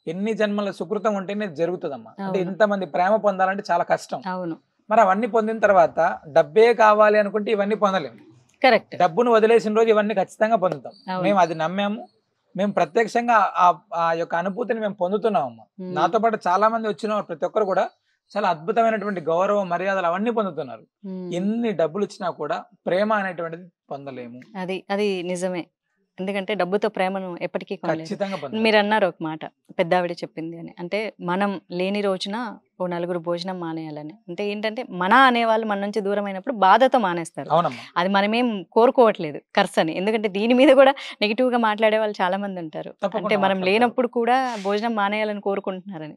ఎన్ని జన్మల సుకృతం ఉంటేనే జరుగుతుందమ్మా. అంటే అవును. ఇంతమంది ప్రేమ పొందాలంటే చాలా కష్టం. అవును. మరి అవన్నీ పొందిన తర్వాత డబ్బే కావాలి అనుకుంటే ఇవన్నీ పొందలేము. కరెక్ట్. డబ్బును వదిలేసిన రోజు ఇవన్నీ ఖచ్చితంగా పొందుతాం. అవును. మేము అది నమ్మాము. మేము ప్రత్యక్షంగా ఆ యొక్క అనుభూతిని మేము పొందుతున్నామమ్మా. ఉమ్. నాతో పాటు చాలా మంది వచ్చిన ప్రతి ఒక్కరు కూడా చాలా అద్భుతమైనటువంటి గౌరవ మర్యాదలు అవన్నీ పొందుతున్నారు. ఉమ్. ఎన్ని డబ్బులు ఇచ్చినా కూడా ప్రేమ అనేటువంటిది పొందలేము. అది అది నిజమే. ఎందుకంటే డబ్బుతో ప్రేమను ఎప్పటికీ కొనలేరు. ఖచ్చితంగా పొందలేము. మీరు అన్నారు ఒక మాట, పెద్దావిడ చెప్పింది అని. అంటే మనం లేని రోజున ఓ నలుగురు భోజనం మానేయాలని. అంటే ఏంటంటే మన అనేవాళ్ళు మన నుంచి దూరం అయినప్పుడు బాధతో మానేస్తారు. అవునమ్మా. అది మనమేం కోరుకోవట్లేదు ఖర్చు అని. ఎందుకంటే దీని మీద కూడా నెగిటివ్ గా మాట్లాడే వాళ్ళు చాలా మంది ఉంటారు. తప్పకుండా అంటే మనం మాట్లాడతారు. లేనప్పుడు కూడా భోజనం మానేయాలని కోరుకుంటున్నారని.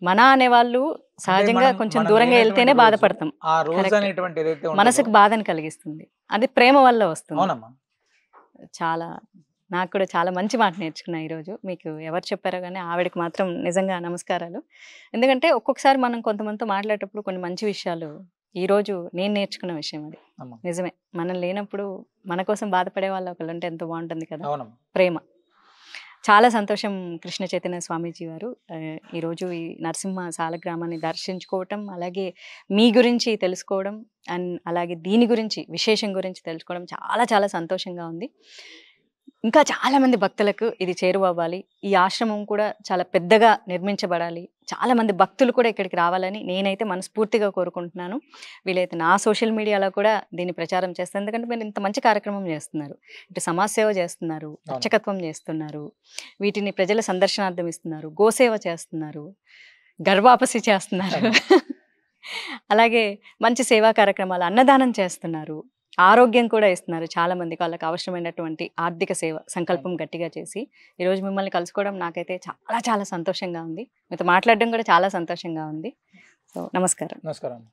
మన అనేవాళ్ళు సహజంగా మనం- కొంచెం మనం దూరంగా వెళ్తేనే లేనటువంటి రోజు, బాధపడతాం. ఆ రోజు Correct. అనేటువంటి ఏదైతే ఉంటుందో- మనసుకు బాధను కలిగిస్తుంది. అది ప్రేమ వల్ల వస్తుంది. అవునమ్మా. చాలా నాకు కూడా చాలా మంచి మాట నేర్చుకున్నా ఈరోజు. మీకు ఎవరు చెప్పారో కానీ ఆవిడకి మాత్రం నిజంగా నమస్కారాలు. ఎందుకంటే ఒక్కొక్కసారి మనం కొంతమందితో మాట్లాడేటప్పుడు కొన్ని మంచి విషయాలు ఈరోజు నేను నేర్చుకున్న విషయం అది. అమ్మా. నిజమే. మనం లేనప్పుడు మన కోసం బాధపడే వాళ్ళు ఒకళ్ళు ఉంటే ఎంతో బాగుంటుంది కదా. అవునమ్మా. ప్రేమ. చాలా సంతోషం కృష్ణ చైతన్య స్వామీజీ వారు ఈరోజు ఈ నరసింహ సాలగ్రామాన్ని దర్శించుకోవటం, అలాగే మీ గురించి తెలుసుకోవడం, అండ్ అలాగే దీని గురించి విశేషం గురించి తెలుసుకోవడం చాలా చాలా సంతోషంగా ఉంది. ఇంకా చాలా మంది భక్తులకు ఇది చేరువవ్వాలి. ఈ ఆశ్రమం కూడా చాలా పెద్దగా నిర్మించబడాలి. చాలా మంది భక్తులు కూడా ఇక్కడికి రావాలని నేనైతే మనస్ఫూర్తిగా కోరుకుంటున్నాను. వీలైతే నా సోషల్ మీడియాలో కూడా దీన్ని ప్రచారం చేస్తాను. ఎందుకంటే మీరు ఇంత మంచి కార్యక్రమం చేస్తున్నారు. ఇటు సమాజ సేవ చేస్తున్నారు, అర్చకత్వం చేస్తున్నారు, వీటిని ప్రజల సందర్శనార్థం ఇస్తున్నారు, గోసేవ చేస్తున్నారు, గర్భాపసి చేస్తున్నారు, అలాగే మంచి సేవా కార్యక్రమాలు, అన్నదానం చేస్తున్నారు, ఆరోగ్యం కూడా ఇస్తున్నారు. చాలా మందికి వాళ్ళకి అవసరమైనటువంటి ఆర్థిక సేవ సంకల్పం గట్టిగా చేసి ఈరోజు మిమ్మల్ని కలుసుకోవడం నాకైతే చాలా చాలా సంతోషంగా ఉంది. మీతో మాట్లాడడం కూడా చాలా సంతోషంగా ఉంది. సో నమస్కారం. నమస్కారం.